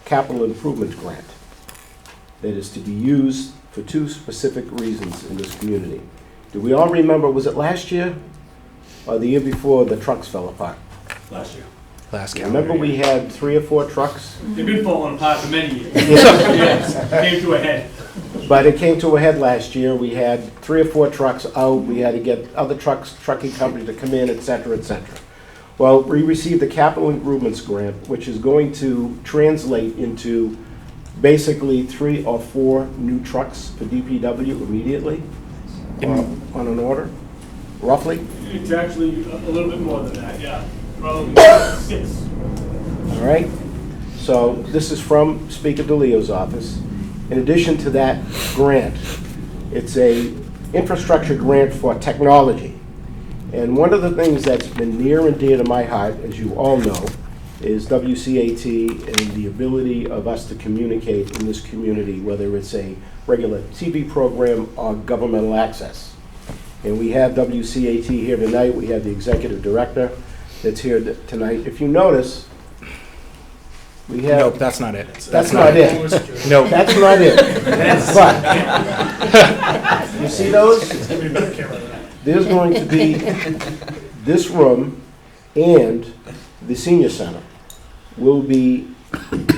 capital improvement grant that is to be used for two specific reasons in this community. Do we all remember, was it last year or the year before the trucks fell apart? Last year. Last calendar Remember we had 3 or 4 trucks? They've been falling apart for many years. Yes, came to a head. But it came to a head last year. We had 3 or 4 trucks out. We had to get other trucking companies to come in, et cetera, et cetera. Well, we received a capital improvements grant, which is going to translate into basically 3 or 4 new trucks for DPW immediately on an order, roughly. It's actually a little bit more than that, yeah. Probably 6. All right? So this is from Speaker DeLeo's office. In addition to that grant, it's a infrastructure grant for technology. And one of the things that's been near and dear to my heart, as you all know, is WCAT and the ability of us to communicate in this community, whether it's a regular TV program or governmental access. And we have WCAT here tonight. We have the executive director that's here tonight. If you notice, we have... Nope, that's not it. That's not it. Nope. That's not it. But, you see those? There's going to be this room and the senior center will be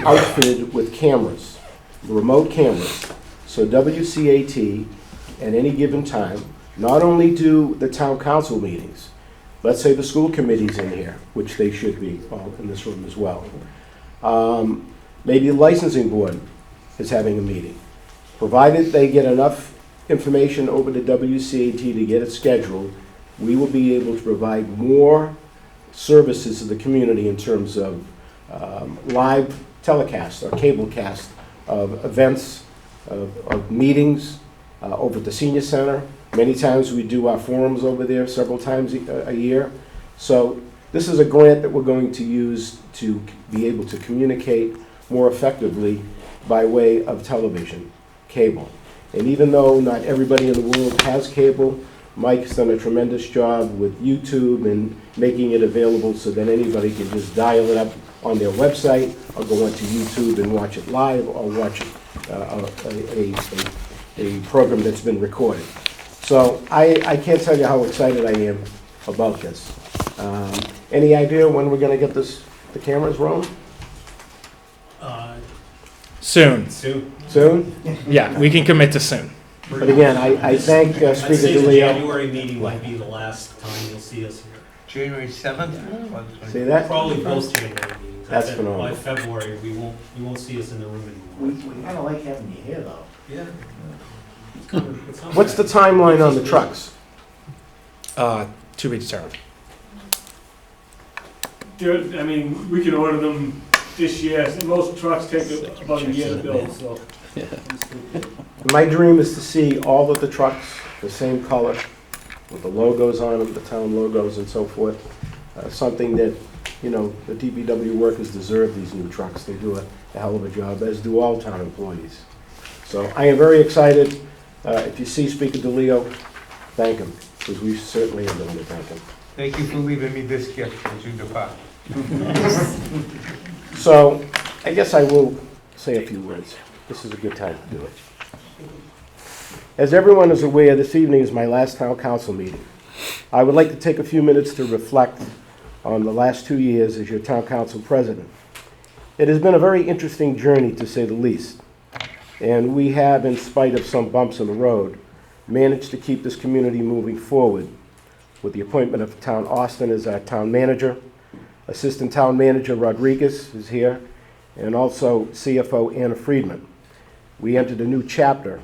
outfitted with cameras, remote cameras. So WCAT, at any given time, not only do the town council meetings, let's say the school committee's in here, which they should be all in this room as well. Maybe the licensing board is having a meeting. Provided they get enough information over to WCAT to get it scheduled, we will be able to provide more services to the community in terms of live telecast or cable cast of events, of meetings over at the senior center. Many times we do our forums over there several times a year. So this is a grant that we're going to use to be able to communicate more effectively by way of television, cable. And even though not everybody in the world has cable, Mike's done a tremendous job with YouTube and making it available so that anybody can just dial it up on their website or go onto YouTube and watch it live or watch a program that's been recorded. So I can't tell you how excited I am about this. Any idea when we're going to get the cameras rolling? Soon. Soon? Yeah, we can commit to soon. But again, I thank Speaker I'd say the DeLeo. January meeting might be the last time you'll see us here. January 7th? See that? Probably both January meetings. That's By phenomenal. February, we won't see us in the room anymore. We kind of like having you here, though. Yeah. What's the timeline on the trucks? To be determined. I mean, we can order them this year. Most trucks take about a year to build, so. My dream is to see all of the trucks the same color, with the logos on them, the town logos and so forth. Something that, you know, the DPW workers deserve these new trucks. They do a hell of a job, as do all town employees. So I am very excited. If you see Speaker DeLeo, thank him, because we certainly are going to thank him. Thank you for leaving me this gift as you depart. So I guess I will say a few words. This is a good time to do it. As everyone is aware, this evening is my last town council meeting. I would like to take a few minutes to reflect on the last 2 years as your town council president. It has been a very interesting journey, to say the least, and we have, in spite of some bumps in the road, managed to keep this community moving forward with the appointment of Town Austin as our town manager. Assistant Town Manager Rodriguez is here, and also CFO Anna Friedman. We entered a new chapter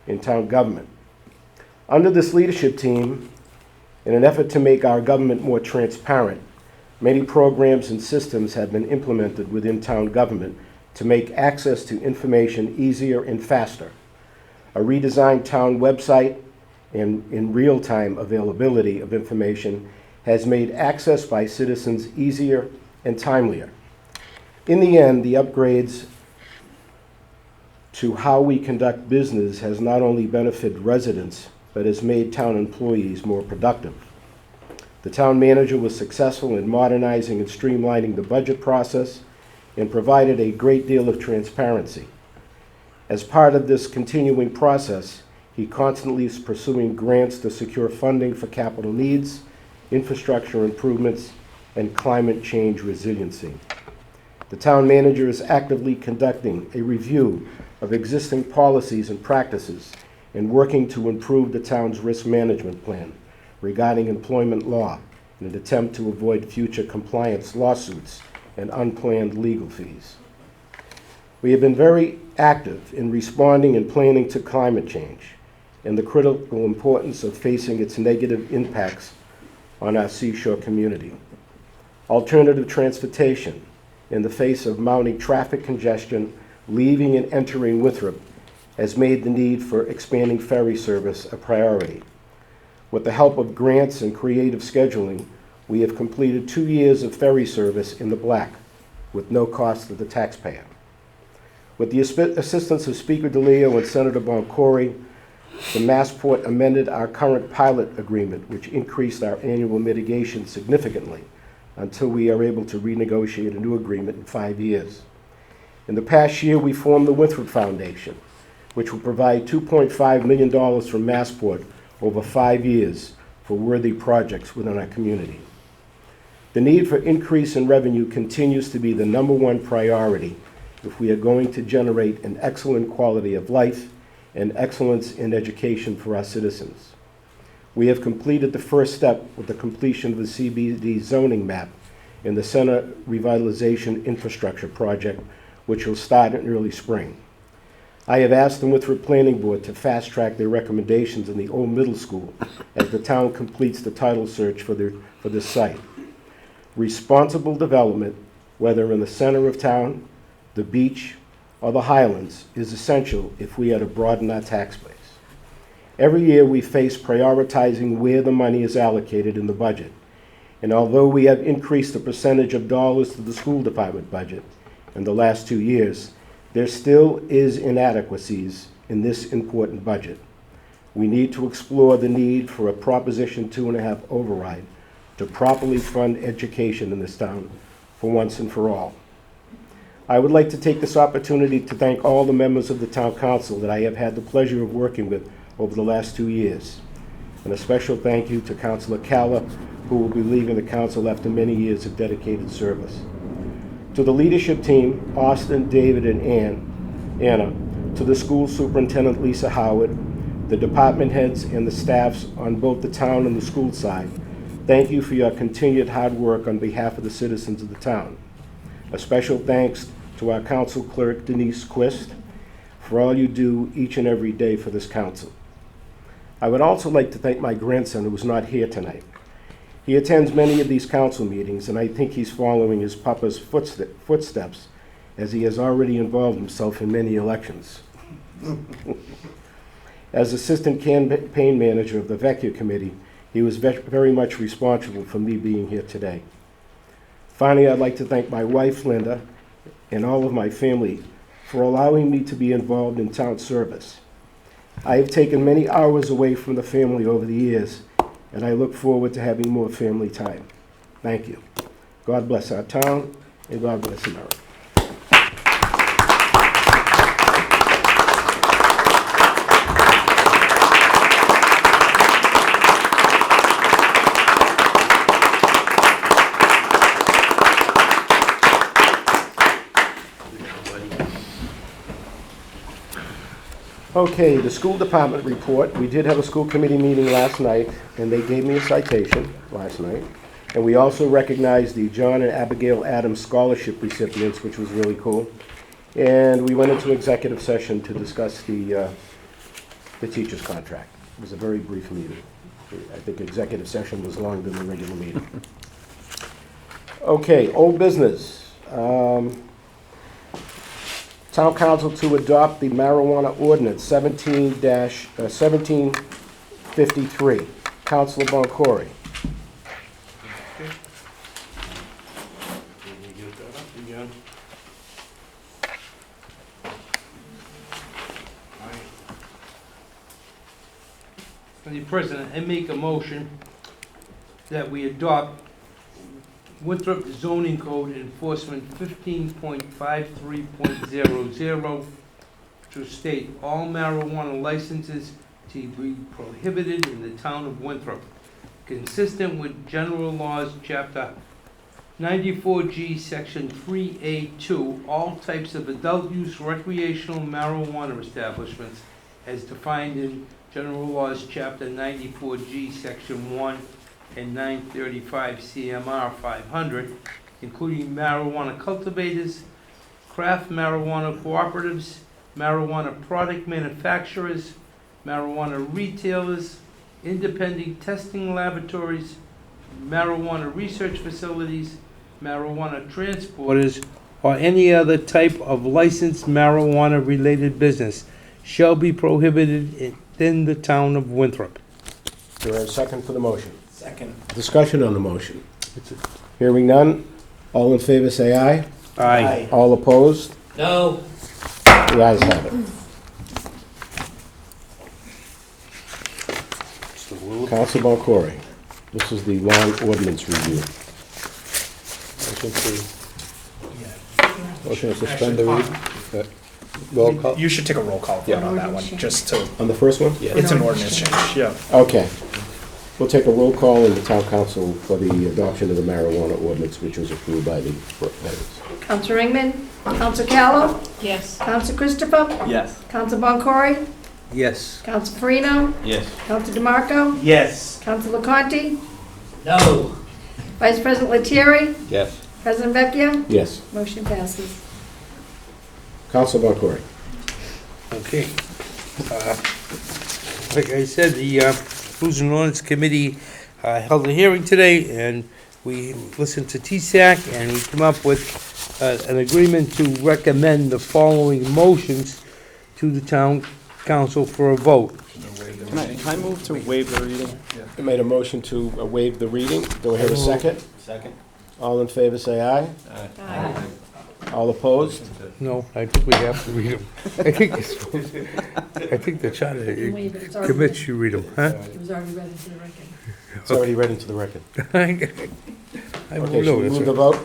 in town government. Under this leadership team, in an effort to make our government more transparent, many programs and systems have been implemented within town government to make access to information easier and faster. A redesigned town website and in real-time availability of information has made access by citizens easier and timelier. In the end, the upgrades to how we conduct business has not only benefited residents, but has made town employees more productive. The town manager was successful in modernizing and streamlining the budget process and provided a great deal of transparency. As part of this continuing process, he constantly is pursuing grants to secure funding for capital needs, infrastructure improvements, and climate change resiliency. The town manager is actively conducting a review of existing policies and practices and working to improve the town's risk management plan regarding employment law in an attempt to avoid future compliance lawsuits and unplanned legal fees. We have been very active in responding and planning to climate change and the critical importance of facing its negative impacts on our seashore community. Alternative transportation in the face of mounting traffic congestion leaving and entering Winthrop has made the need for expanding ferry service a priority. With the help of grants and creative scheduling, we have completed 2 years of ferry service in the black with no cost to the taxpayer. With the assistance of Speaker DeLeo and Senator Boncory, the Massport amended our current pilot agreement, which increased our annual mitigation significantly until we are able to renegotiate a new agreement in 5 years. In the past year, we formed the Winthrop Foundation, which will provide $2.5 million from Massport over 5 years for worthy projects within our community. The need for increase in revenue continues to be the #1 priority if we are going to generate an excellent quality of life and excellence in education for our citizens. We have completed the first step with the completion of the CBD zoning map in the Center Revitalization Infrastructure Project, which will start in early spring. I have asked the Winthrop Planning Board to fast-track their recommendations in the old middle school as the town completes the title search for this site. Responsible development, whether in the center of town, the beach, or the Highlands, is essential if we are to broaden our tax base. Every year we face prioritizing where the money is allocated in the budget. And although we have increased the percentage of dollars to the school department budget in the last 2 years, there still is inadequacies in this important budget. We need to explore the need for a Proposition 2.5 override to properly fund education in this town for once and for all. I would like to take this opportunity to thank all the members of the Town Council that I have had the pleasure of working with over the last 2 years. And a special thank you to Councilor Calla, who will be leaving the council after many years of dedicated service. To the leadership team, Austin, David, and Anna, to the school superintendent, Lisa Howard, the department heads, and the staffs on both the town and the school side, thank you for your continued hard work on behalf of the citizens of the town. A special thanks to our council clerk, Denise Quist, for all you do each and every day for this council. I would also like to thank my grandson, who is not here tonight. He attends many of these council meetings, and I think he's following his papa's footsteps, as he has already involved himself in many elections. As assistant campaign manager of the Vecchia Committee, he was very much responsible for me being here today. Finally, I'd like to thank my wife, Linda, and all of my family for allowing me to be involved in town service. I have taken many hours away from the family over the years, and I look forward to having more family time. Thank you. God bless our town, and God bless America. Okay, the school department report. We did have a school committee meeting last night, and they gave me a citation last night. And we also recognized the John and Abigail Adams Scholarship recipients, which was really cool. And we went into executive session to discuss the teacher's contract. It was a very brief meeting. I think executive session was longer than the regular meeting. Okay, old business. Town Council to adopt the marijuana ordinance 1753. Councilor Boncory. Mr. President, I make a motion that we adopt Winthrop zoning code enforcement 15.53.00 to state all marijuana licenses to be prohibited in the town of Winthrop, consistent with general laws, chapter 94G, section 3A2, all types of adult use recreational marijuana establishments as defined in general laws, chapter 94G, section 1, and 935 CMR 500, including marijuana cultivators, craft marijuana cooperatives, marijuana product manufacturers, marijuana retailers, independent testing laboratories, marijuana research facilities, marijuana transporters, or any other type of licensed marijuana-related business shall be prohibited in the town of Winthrop. Do I have a second for the motion? Second. Discussion on the motion. Hearing none. All in favor, say aye. Aye. All opposed? No. The ayes have it. Council Boncory, this is the long ordinance review. Motion to suspend the reading. Roll call. You should take a roll call vote on that one, just to, On the first one? it's an ordinance change, yeah. Okay. We'll take a roll call in the town council for the adoption of the marijuana ordinance, which was approved by the members. Counselor Ringman, Counselor Callow, Yes. Counselor Christopher, Yes. Counselor Boncory, Yes. Counselor Farino, Yes. Counselor DeMarco, Yes. Counselor Conti, No. Vice President Lettieri, Yes. President Vecchia. Yes. Motion passes. Council Boncory. Okay. Like I said, the Rules and Ordinance Committee held a hearing today, and we listened to TSAC, and we came up with an agreement to recommend the following motions to the town council for a vote. Can I move to waive the reading? I made a motion to waive the reading. Do I have a second? Second. All in favor, say aye. Aye. All opposed? No, I think we have to read them. I think the charter Waive it. It's already commits you read them, huh? It was already read into the record. It's already read into the record. I Okay, will should know, we that's move the right. vote?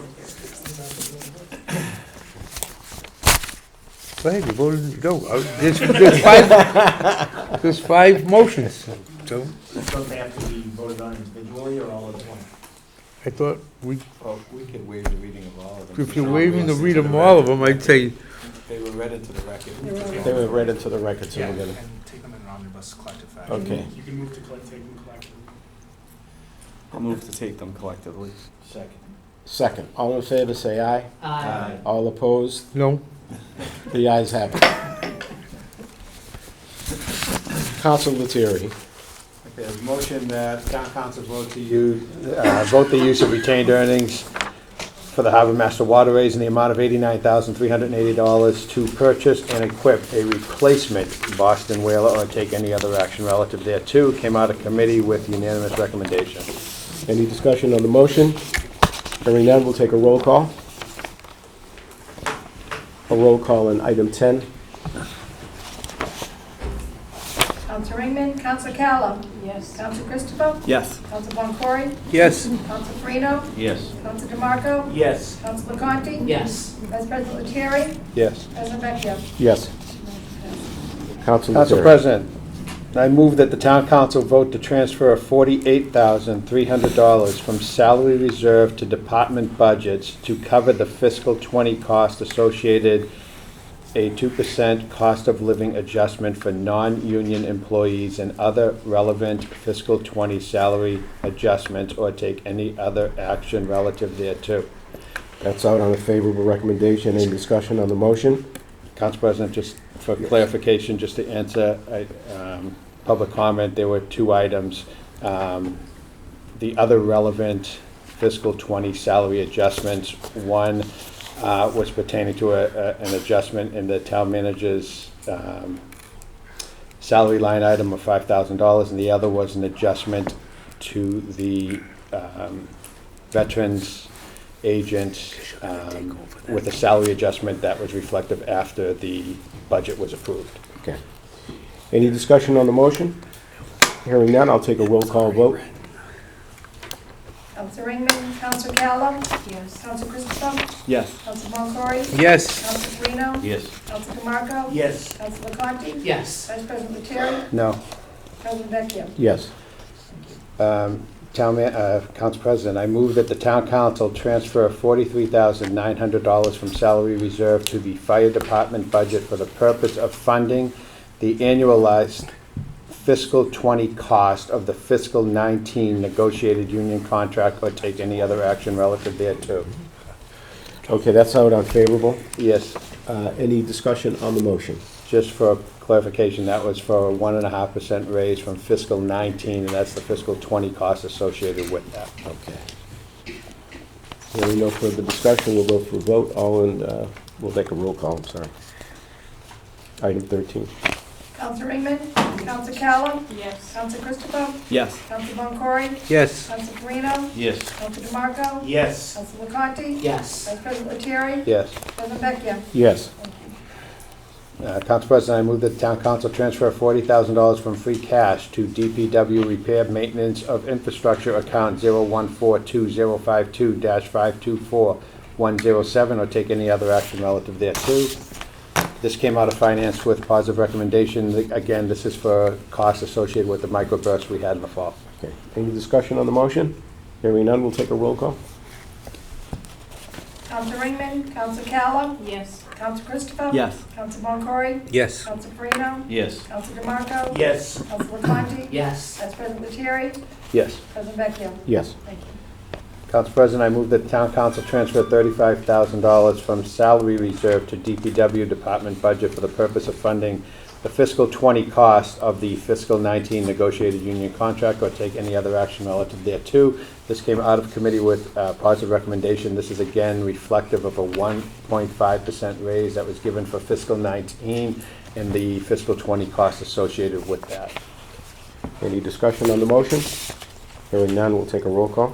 Go ahead, you voted, go. There's five motions, so Don't they have to be voted on individually or all at once? I thought we, Well, we could waive the reading of all of them. if you're waiving to read them all of them, I'd say, They were read into the record. They were read into the record, so Yeah, we're gonna, and take them in an omnibus collective fashion. okay. You can move to collect, take them collectively. I'll move to take them collectively. Second. Second. All in favor, say aye. Aye. All opposed? no. The ayes have it. Council Lettieri. Okay, a motion that town council vote to use, vote the use of retained earnings for the Harbor Master Waterways in the amount of $89,380 to purchase and equip a replacement Boston whaler or take any other action relative thereto. Came out of committee with unanimous recommendation. Any discussion on the motion? Hearing none, we'll take a roll call. A roll call on item 10. Counselor Ringman, Counselor Callow, Yes. Counselor Christopher, Yes. Counselor Boncory, Yes. Counselor Farino, Yes. Counselor DeMarco, Yes. Counselor Conti, Yes. Vice President Lettieri, Yes. President Vecchia. Yes. Council Council Lettieri. President, I move that the town council vote to transfer $48,300 from salary reserve to department budgets to cover the fiscal '20 cost associated a 2% cost of living adjustment for non-union employees and other relevant fiscal '20 salary adjustments or take any other action relative thereto. That's out on a favorable recommendation. Any discussion on the motion? Council President, just for clarification, just to answer public comment, there were two items. The other relevant fiscal '20 salary adjustments, one was pertaining to an adjustment in the town manager's salary line item of $5,000, and the other was an adjustment to the veterans agent with a salary adjustment that was reflective after the budget was approved. Okay. Any discussion on the motion? Hearing none, I'll take a roll call vote. Counselor Ringman, Counselor Callow, Yes. Counselor Christopher, Yes. Counselor Boncory, Yes. Counselor Farino, Yes. Counselor DeMarco, Yes. Counselor Conti, Yes. Vice President Lettieri, No. President Vecchia. Yes. Council President, I move that the town council transfer $43,900 from salary reserve to the fire department budget for the purpose of funding the annualized fiscal 20 cost of the fiscal 19 negotiated union contract or take any other action relative thereto. Okay, that's out on favorable. Yes, Any discussion on the motion? just for clarification, that was for a 1.5% raise from fiscal 19, and that's the fiscal 20 cost associated with that. Okay. Hearing no further discussion, we'll go for a vote. We'll take a roll call, I'm sorry. Item 13. Council Ringman, Council Callum, Yes. Council Christopher, Yes. Council Boncory, Yes. Council Farino, Yes. Council DeMarco, Yes. Council LaConte, Yes. Vice President Lettieri, Yes. President Vecchia. Yes. Council President, I move that the town council transfer $40,000 from free cash to DPW repair maintenance of infrastructure account 0142052-524107 or take any other action relative thereto. This came out of finance with positive recommendation. Again, this is for costs associated with the microburst we had in the fall. Okay. Any discussion on the motion? Hearing none, we'll take a roll call. Council Ringman, Council Callum, Yes. Council Christopher, Yes. Council Boncory, Yes. Council Farino, Yes. Council DeMarco, Yes. Council LaConte, Yes. Vice President Lettieri, Yes. President Vecchia. Yes. Thank you. Council President, I move that the town council transfer $35,000 from salary reserve to DPW department budget for the purpose of funding the fiscal 20 cost of the fiscal 19 negotiated union contract or take any other action relative thereto. This came out of committee with positive recommendation. This is again reflective of a 1.5% raise that was given for fiscal 19 and the fiscal 20 costs associated with that. Any discussion on the motion? Hearing none, we'll take a roll call.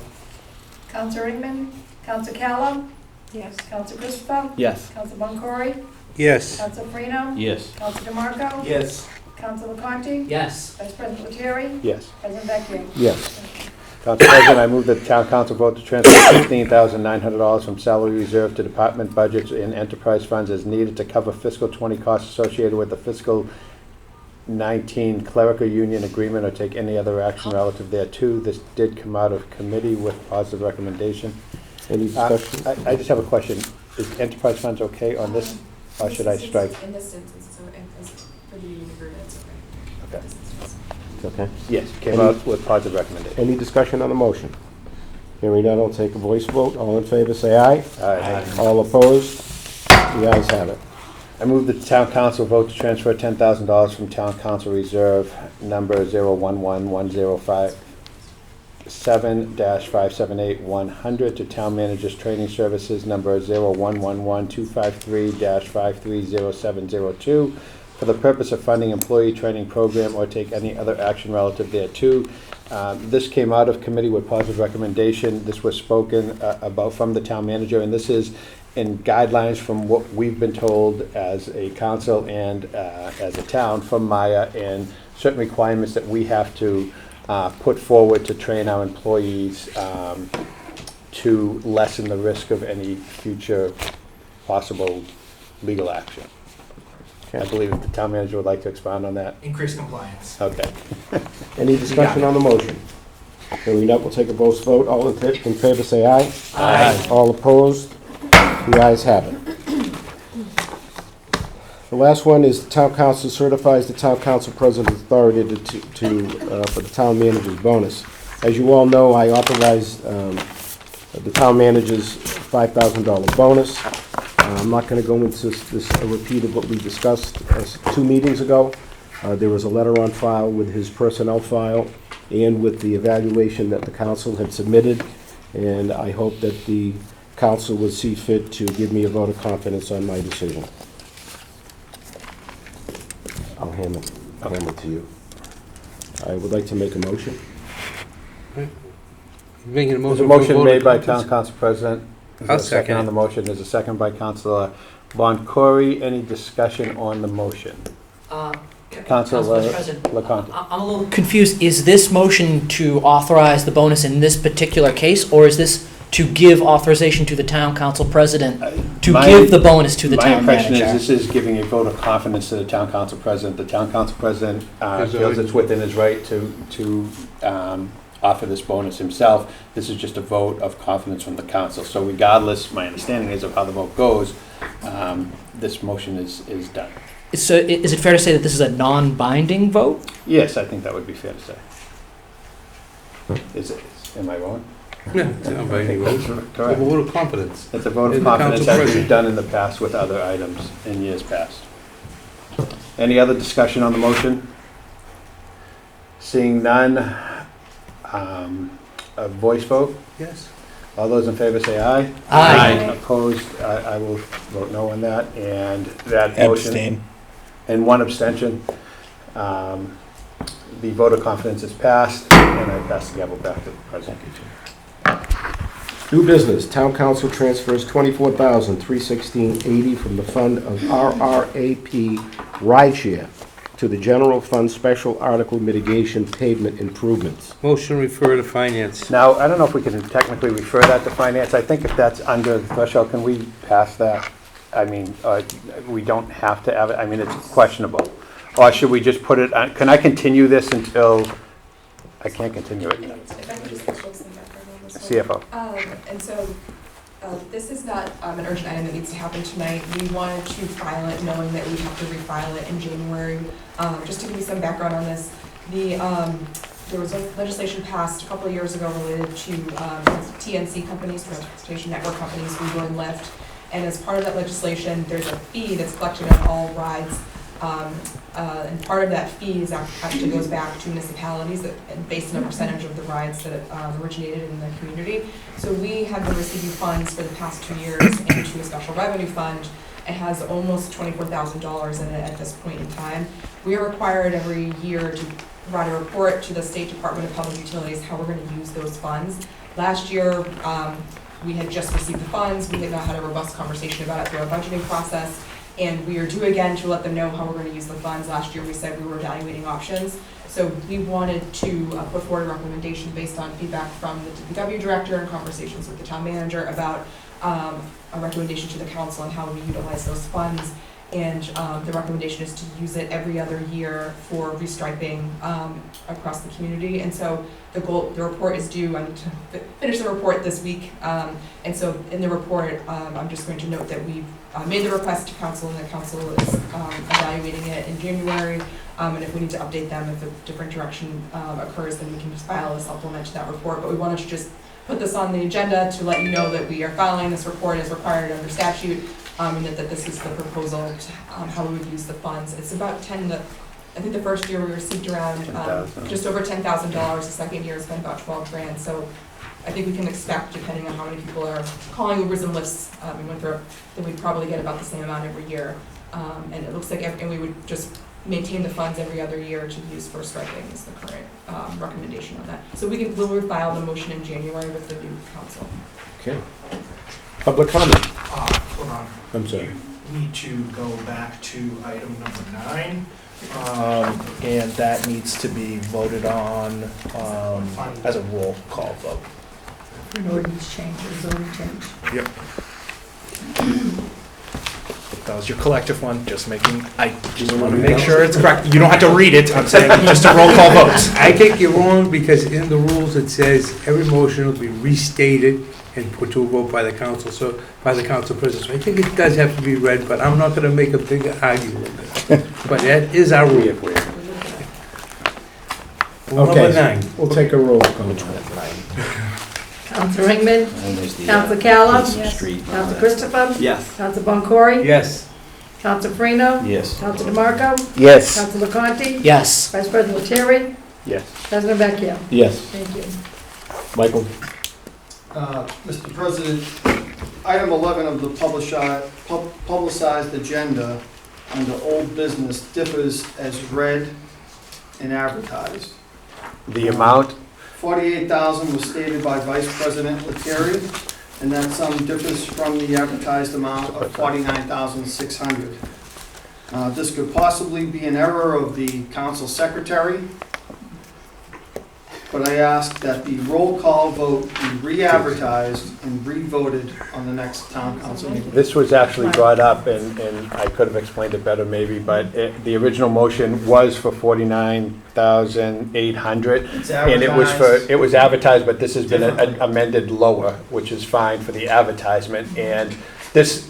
Council Ringman, Council Callum, Yes. Council Christopher, Yes. Council Boncory, Yes. Council Farino, Yes. Council DeMarco, Yes. Council LaConte, Yes. Vice President Lettieri, Yes. President Vecchia. Yes. Council President, I move that the town council vote to transfer $15,900 from salary reserve to department budgets and enterprise funds as needed to cover fiscal 20 costs associated with the fiscal 19 clerical union agreement or take any other action relative thereto. This did come out of committee with positive recommendation. Any discussion? I just have a question. Is enterprise funds okay on this, or should I strike? In this instance, so for the union agreement, it's okay. Okay. Okay. Yes, came out with positive recommendation. Any discussion on the motion? Hearing none, I'll take a voice vote. All in favor, say aye. Aye. All opposed? The ayes have it. I move that the town council vote to transfer $10,000 from town council reserve number 0111057-578-100 to town manager's training services number 0111253-530702 for the purpose of funding employee training program or take any other action relative thereto. This came out of committee with positive recommendation. This was spoken about from the town manager, and this is in guidelines from what we've been told as a council and as a town from Maya, and certain requirements that we have to put forward to train our employees to lessen the risk of any future possible legal action. I believe the town manager would like to expound on that. Increase compliance. Okay. Any discussion on the motion? Hearing none, we'll take a voice vote. All in favor, say aye. Aye. All opposed? The ayes have it. The last one is the town council certifies the town council president's authority for the town manager's bonus. As you all know, I authorized the town manager's $5,000 bonus. I'm not going to go into a repeat of what we discussed 2 meetings ago. There was a letter on file with his personnel file and with the evaluation that the council had submitted, and I hope that the council would see fit to give me a vote of confidence on my decision. I'll hand it to you. I would like to make a motion. Making a There's a motion. motion made by town council president. Is there I'll a second on second the it. motion. There's a second by Councilor Boncory. Any discussion on the motion? Councilor Vice President, LaConte. I'm a little confused. Is this motion to authorize the bonus in this particular case, or is this to give authorization to the town council president to give the bonus to the town My impression manager? is this is giving a vote of confidence to the town council president. The town council president feels it's within his right to offer this bonus himself. This is just a vote of confidence from the council. So regardless, my understanding is of how the vote goes, this motion is done. So is it fair to say that this is a non-binding vote? Yes, I think that would be fair to say. Is it, am I wrong? Yeah, it's not by any vote. A Correct. vote of confidence. It's a vote In of the confidence council as we've president. done in the past with other items in years past. Any other discussion on the motion? Seeing none, a voice vote? Yes. All those in favor say aye. Aye. Opposed, I will vote no on that, and that motion. Abstain. And one abstention. The vote of confidence is passed, and I pass the gavel back to the president. New business, town council transfers $24,316.80 from the fund of RRAP rideshare to the general fund special article mitigation pavement improvements. Motion refer to finance. Now, I don't know if we can technically refer that to finance. I think if that's under the threshold, can we pass that? I mean, we don't have to have it. I mean, it's questionable. Or should we just put it on, can I continue this until, I can't continue it. If I could just give some background on this one. CFO. And so, this is not an urgent item that needs to happen tonight. We wanted to file it knowing that we'd have to refile it in January. Just to give you some background on this, there was legislation passed a couple of years ago related to TNC companies, transportation network companies, Uber and Lyft. And as part of that legislation, there's a fee that's collected on all rides. And part of that fee actually goes back to municipalities based on a percentage of the rides that originated in the community. So we have been receiving funds for the past 2 years into a special revenue fund. It has almost $24,000 in it at this point in time. We are required every year to provide a report to the State Department of Public Utilities how we're going to use those funds. Last year, we had just received the funds. We had not had a robust conversation about it through our budgeting process. And we are due again to let them know how we're going to use the funds. Last year we said we were evaluating options. So we wanted to put forward a recommendation based on feedback from the DPW director and conversations with the town manager about a recommendation to the council on how we utilize those funds. And the recommendation is to use it every other year for restriping across the community. And so the report is due. I need to finish the report this week. And so in the report, I'm just going to note that we've made the request to council, and the council is evaluating it in January. And if we need to update them, if a different direction occurs, then we can just file a supplement to that report. But we wanted to just put this on the agenda to let you know that we are filing this report as required under statute, and that this is the proposal to how we would use the funds. It's about I think the first year we received around just over $10,000. The second year has been about 12 grand. So I think we can expect, depending on how many people are calling Ubers and Lyfts in Winthrop, that we'd probably get about the same amount every year. And it looks like, and we would just maintain the funds every other year to use for striping is the current recommendation on that. So we'll refile the motion in January with the new council. Okay. Public comment. Hold on. I'm sorry. You need to go back to item number 9, and that needs to be voted on as a roll call vote. An ordinance change, or zoning change. Yep. That was your collective one, I just want to make sure it's correct. You don't have to read it, I'm saying just a roll call vote. I think you're wrong because in the rules it says every motion will be restated and put to a vote by the council, so by the council president. So I think it does have to be read, but I'm not going to make a big argument with it. But that is our rule. Number 9. We'll take a roll call. Council Ringman? Council Calla? Yes. Council Christopher? Yes. Council Boncory? Yes. Council Farino? Yes. Council DeMarco? Yes. Council LaConte? Yes. Vice President Lettieri? Yes. President Vecchio? Yes. Thank you. Michael? Mr. President, item 11 of the publicized agenda under old business differs as read and advertised. The amount? $48,000 was stated by Vice President Lettieri, and that sum differs from the advertised amount of $49,600. This could possibly be an error of the council secretary, but I ask that the roll call vote be re-advertised and re-voted on the next town council meeting. This was actually brought up, and I could have explained it better maybe, but the original motion was for $49,800. It's And it was advertised, but this has been amended lower, which is fine for the advertisement. And This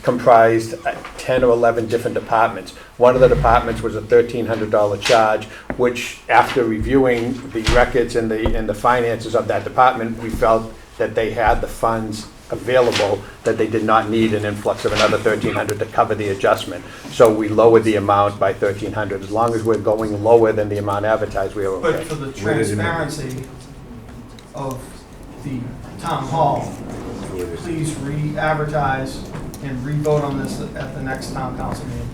comprised 10 or 11 different departments. One of the departments was a $1,300 charge, which after reviewing the records and the finances of that department, we felt that they had the funds available, that they did not need an influx of another $1,300 to cover the adjustment. So we lowered the amount by $1,300. As long as we're going lower than the amount advertised, we are okay. But for the transparency of the town hall, please re-advertise and re-vote on this at the next town council meeting.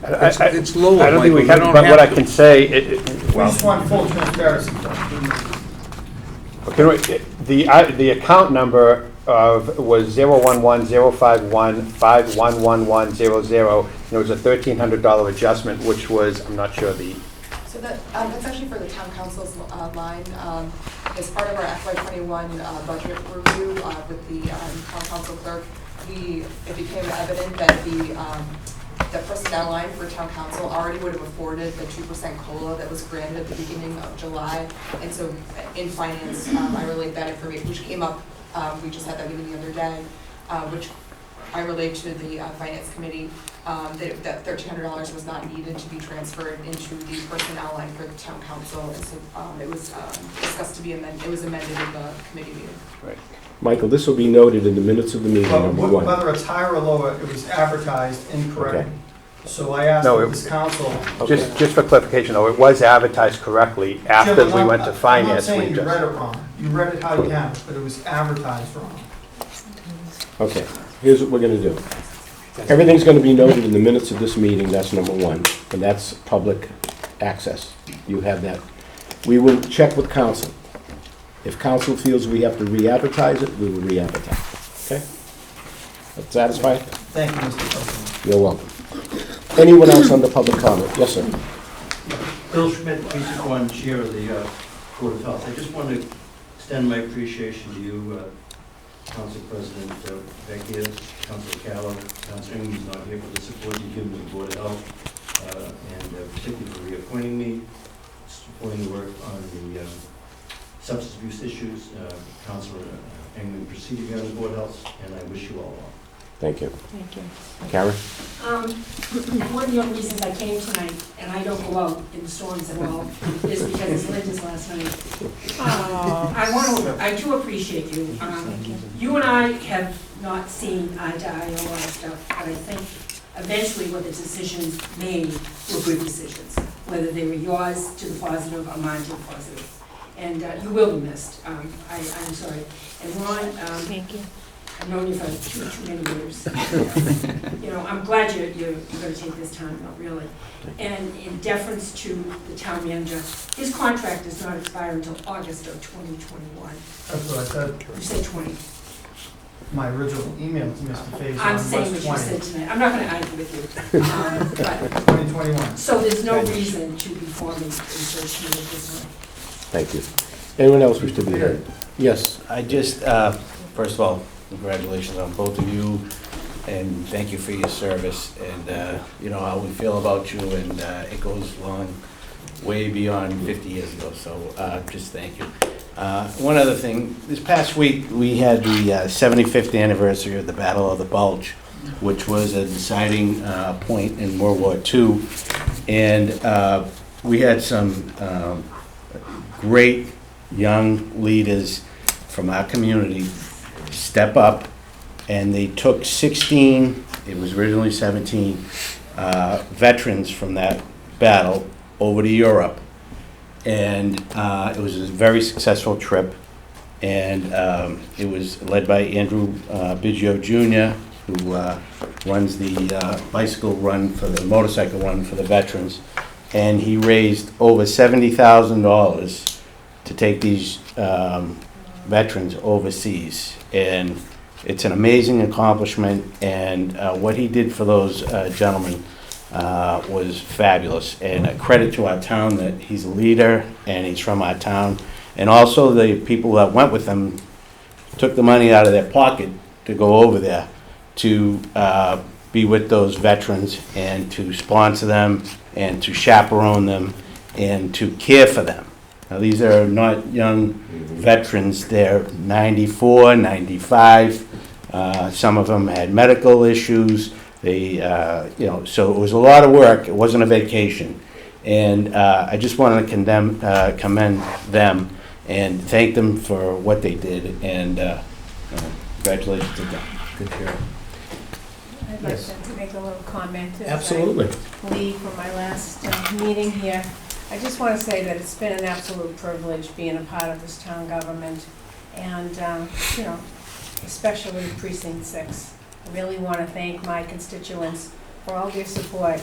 It's lower, I don't think we Michael. have, but what I can say, We just want full transparency. the account number was 011-051-51110, and it was a $1,300 adjustment, which was, I'm not sure the. So that's actually for the town council's line. As part of our FY21 budget review with the town council clerk, it became evident that the personnel line for town council already would have afforded the 2% COLA that was granted at the beginning of July. And so in finance, I relayed that information, which came up, we just had that meeting the other day, which I relayed to the finance committee, that $1,300 was not needed to be transferred into the personnel line for the town council. And so it was discussed to be amended, it was amended in the committee meeting. Right. Michael, this will be noted in the minutes of the meeting, But number one. whether it's higher or lower, it was advertised incorrectly. So I asked this council. Just for clarification, though, it was advertised correctly after we went to finance. I'm not saying you read it wrong. You read it how you have it, but it was advertised wrong. Okay, here's what we're gonna do. Everything's gonna be noted in the minutes of this meeting, that's number one, and that's public access. You have that. We will check with council. If council feels we have to re-advertise it, we will re-advertise. Okay? That satisfied? Thank you, Mr. President. You're welcome. Anyone else under public comment? Yes, sir. Bill Schmidt, Precinct 1, Chair of the Board of Health. I just want to extend my appreciation to you, Council President Vecchia, Council Callow, Council Ing, who's not here, for the support you've given to the Board of Health, and particularly for reappointing me, supporting the work on the substance abuse issues. Councilor Engman proceeded here on the Board of Health, and I wish you all well. Thank you. Thank you. Karen? One of the only reasons I came tonight, and I don't go out in storms at all, is because it's Linda's last night. I do appreciate you. You and I have not seen eye to eye on a lot of stuff, but I think eventually what the decisions made were good decisions, whether they were yours to the positive or mine to the positive. And you will be missed. I'm sorry. And Ron, thank you. I've known you for too many years. You know, I'm glad you're going to take this time, not really. And in deference to the town manager, his contract does not expire until August of 2021. That's what I said. You said 20. My original email to Mr. Faison I'm was 20. saying what you said tonight. I'm not going to argue with you. But 2021. so there's no reason to be forming a search committee at this point. Thank you. Anyone else wish to be heard? Yes. I just, first of all, congratulations on both of you, and thank you for your service, and you know how we feel about you, and it goes long, way beyond 50 years ago, so just thank you. One other thing, this past week, we had the 75th anniversary of the Battle of the Bulge, which was a deciding point in World War II, and we had some great young leaders from our community step up, and they took 16, it was originally 17, veterans from that battle over to Europe. And it was a very successful trip, and it was led by Andrew Biggio Jr., who runs the bicycle run for the motorcycle run for the veterans. And he raised over $70,000 to take these veterans overseas, and it's an amazing accomplishment, and what he did for those gentlemen was fabulous, and a credit to our town that he's a leader and he's from our town, and also the people that went with him took the money out of their pocket to go over there to be with those veterans and to sponsor them and to chaperone them and to care for them. Now, these are not young veterans, they're 94, 95. Some of them had medical issues. They, so it was a lot of work. It wasn't a vacation. And I just wanted to commend them and thank them for what they did. And congratulations to them. Good job. I'd like to make a little comment. as I Absolutely. leave for my last meeting here. I just want to say that it's been an absolute privilege being a part of this town government, and, especially Precinct 6. I really want to thank my constituents for all their support.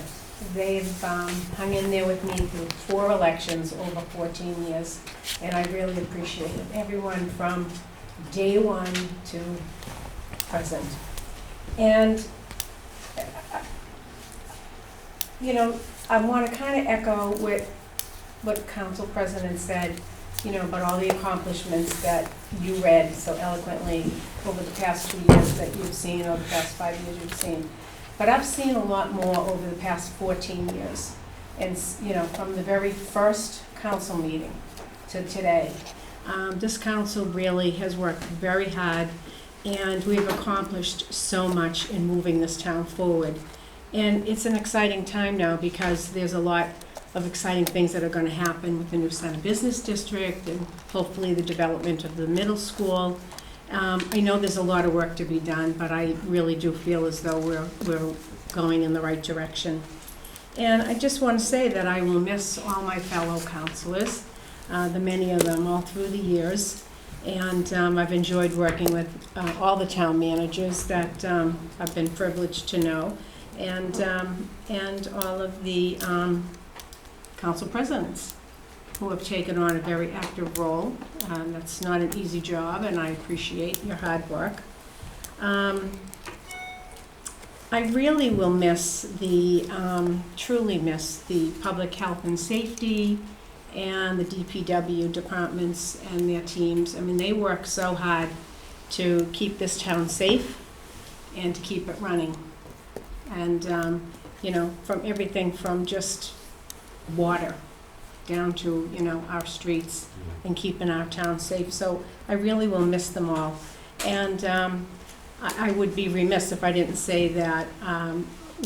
They've hung in there with me through 4 elections over 14 years, and I really appreciate it. Everyone from day one to present. And, I want to kind of echo what Council President said, about all the accomplishments that you read so eloquently over the past 2 years that you've seen, or the past 5 years you've seen. But I've seen a lot more over the past 14 years. And, from the very first council meeting to today, this council really has worked very hard, and we've accomplished so much in moving this town forward. And it's an exciting time now because there's a lot of exciting things that are going to happen with the new Center Business District and hopefully the development of the middle school. I know there's a lot of work to be done, but I really do feel as though we're going in the right direction. And I just want to say that I will miss all my fellow councilors, the many of them all through the years. And I've enjoyed working with all the town managers that I've been privileged to know, and all of the council presidents who have taken on a very active role. That's not an easy job, and I appreciate your hard work. I really will truly miss the public health and safety and the DPW departments and their teams. I mean, they work so hard to keep this town safe and to keep it running. And, from everything from just water down to, our streets and keeping our town safe. So I really will miss them all. And I would be remiss if I didn't say that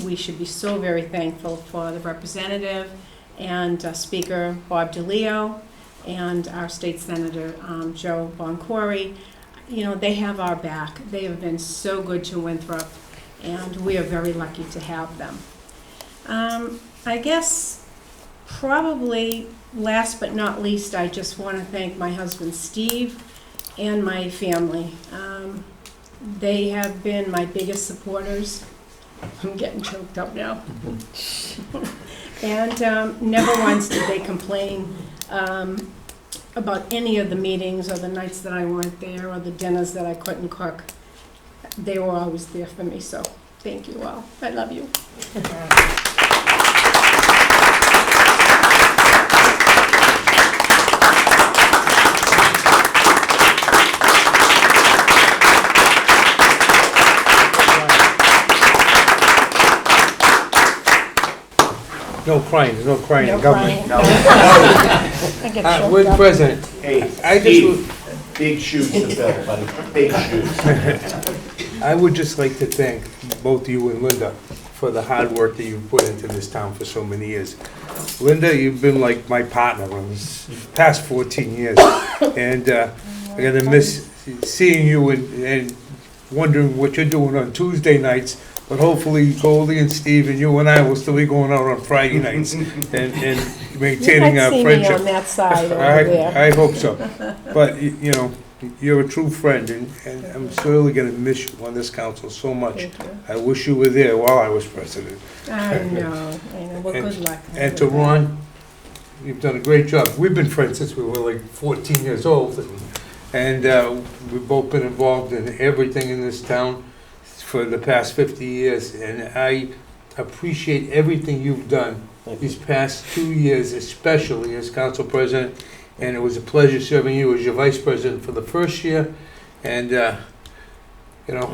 we should be so very thankful for the representative and Speaker Bob DeLeo and our state senator, Joe Boncory. They have our back. They have been so good to Winthrop, and we are very lucky to have them. I guess probably last but not least, I just want to thank my husband Steve and my family. They have been my biggest supporters. I'm getting choked up now. And never once did they complain about any of the meetings or the nights that I weren't there or the dinners that I couldn't cook. They were always there for me, so thank you all. I love you. No crying, there's no crying in No government. crying. I get choked With up. President, Hey, I Steve, big shoes to fill, buddy, big shoes. I would just like to thank both you and Linda for the hard work that you've put into this town for so many years. Linda, you've been like my partner in this past 14 years. And I'm gonna miss seeing you and wondering what you're doing on Tuesday nights. But hopefully Goldie and Steve and you and I will still be going out on Friday nights and maintaining our You might see me friendship. on that side over there. I hope so. But, you're a true friend, and I'm certainly gonna miss you on this council so much. Thank you. I wish you were there while I was president. I know. Well, And- good luck. And to Ron, you've done a great job. We've been friends since we were like 14 years old, and we've both been involved in everything in this town for the past 50 years, and I appreciate everything you've done these past 2 years, especially as council president, and it was a pleasure serving you as your vice president for the first year, and,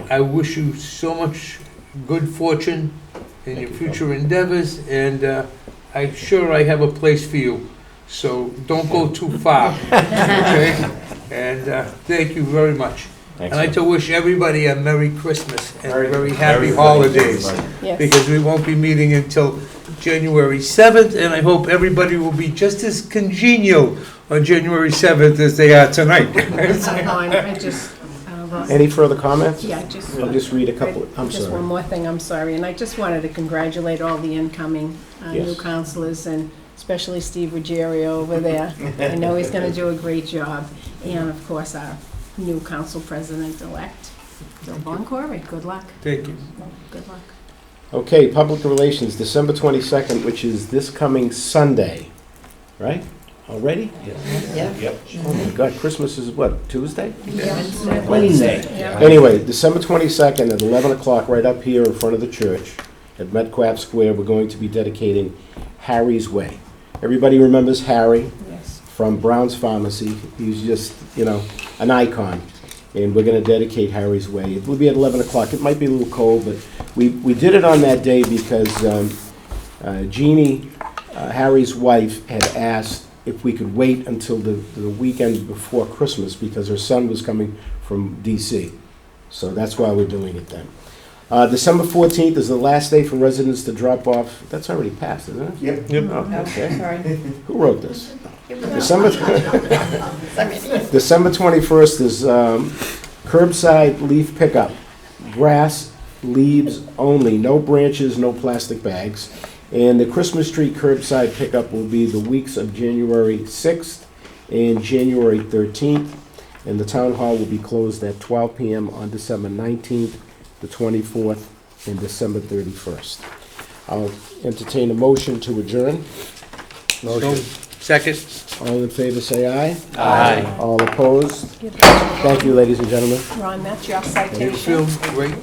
I wish you so much good fortune in your future endeavors, and I'm sure I have a place for you so don't go too far, okay? And thank you very much. I'd like to wish everybody a Merry Christmas and very happy holidays, Yes. because we won't be meeting until January 7th, and I hope everybody will be just as congenial on January 7th as they are tonight. I just, Any further comments? yeah, just. I'll just read a couple, I'm Just one sorry. more thing, I'm sorry, and I just wanted to congratulate all the incoming new Yes. councilors, and especially Steve Ruggiero over there. I know he's gonna do a great job, and of course, our new council president-elect, Bill Boncory. Good luck. Thank you. Good luck. Okay, public relations, December 22nd, which is this coming Sunday, right? Already? Yeah. Oh my God, Christmas is what, Tuesday? Wednesday. Anyway, December 22nd at 11 o'clock, right up here in front of the church at Metcalf Square, we're going to be dedicating Harry's Way. Everybody remembers Harry Yes. from Brown's Pharmacy. He's just, you know, an icon. And we're going to dedicate Harry's Way. It will be at 11 o'clock. It might be a little cold, but we did it on that day because Jeannie, Harry's wife, had asked if we could wait until the weekend before Christmas because her son was coming from D.C. So that's why we're doing it then. December 14th is the last day for residents to drop off. That's already passed, isn't it? Yep. Oh, okay. Sorry. Who wrote this? December 21st is curbside leaf pickup. Grass, leaves only, no branches, no plastic bags. And the Christmas tree curbside pickup will be the weeks of January 6th and January 13th. And the town hall will be closed at 12 p.m. on December 19th, the 24th, and December 31st. I'll entertain a motion to adjourn. Motion. Second. All in favor, say aye. Aye. All opposed? Thank you, ladies and gentlemen. Ron, that's your citation. You feel great?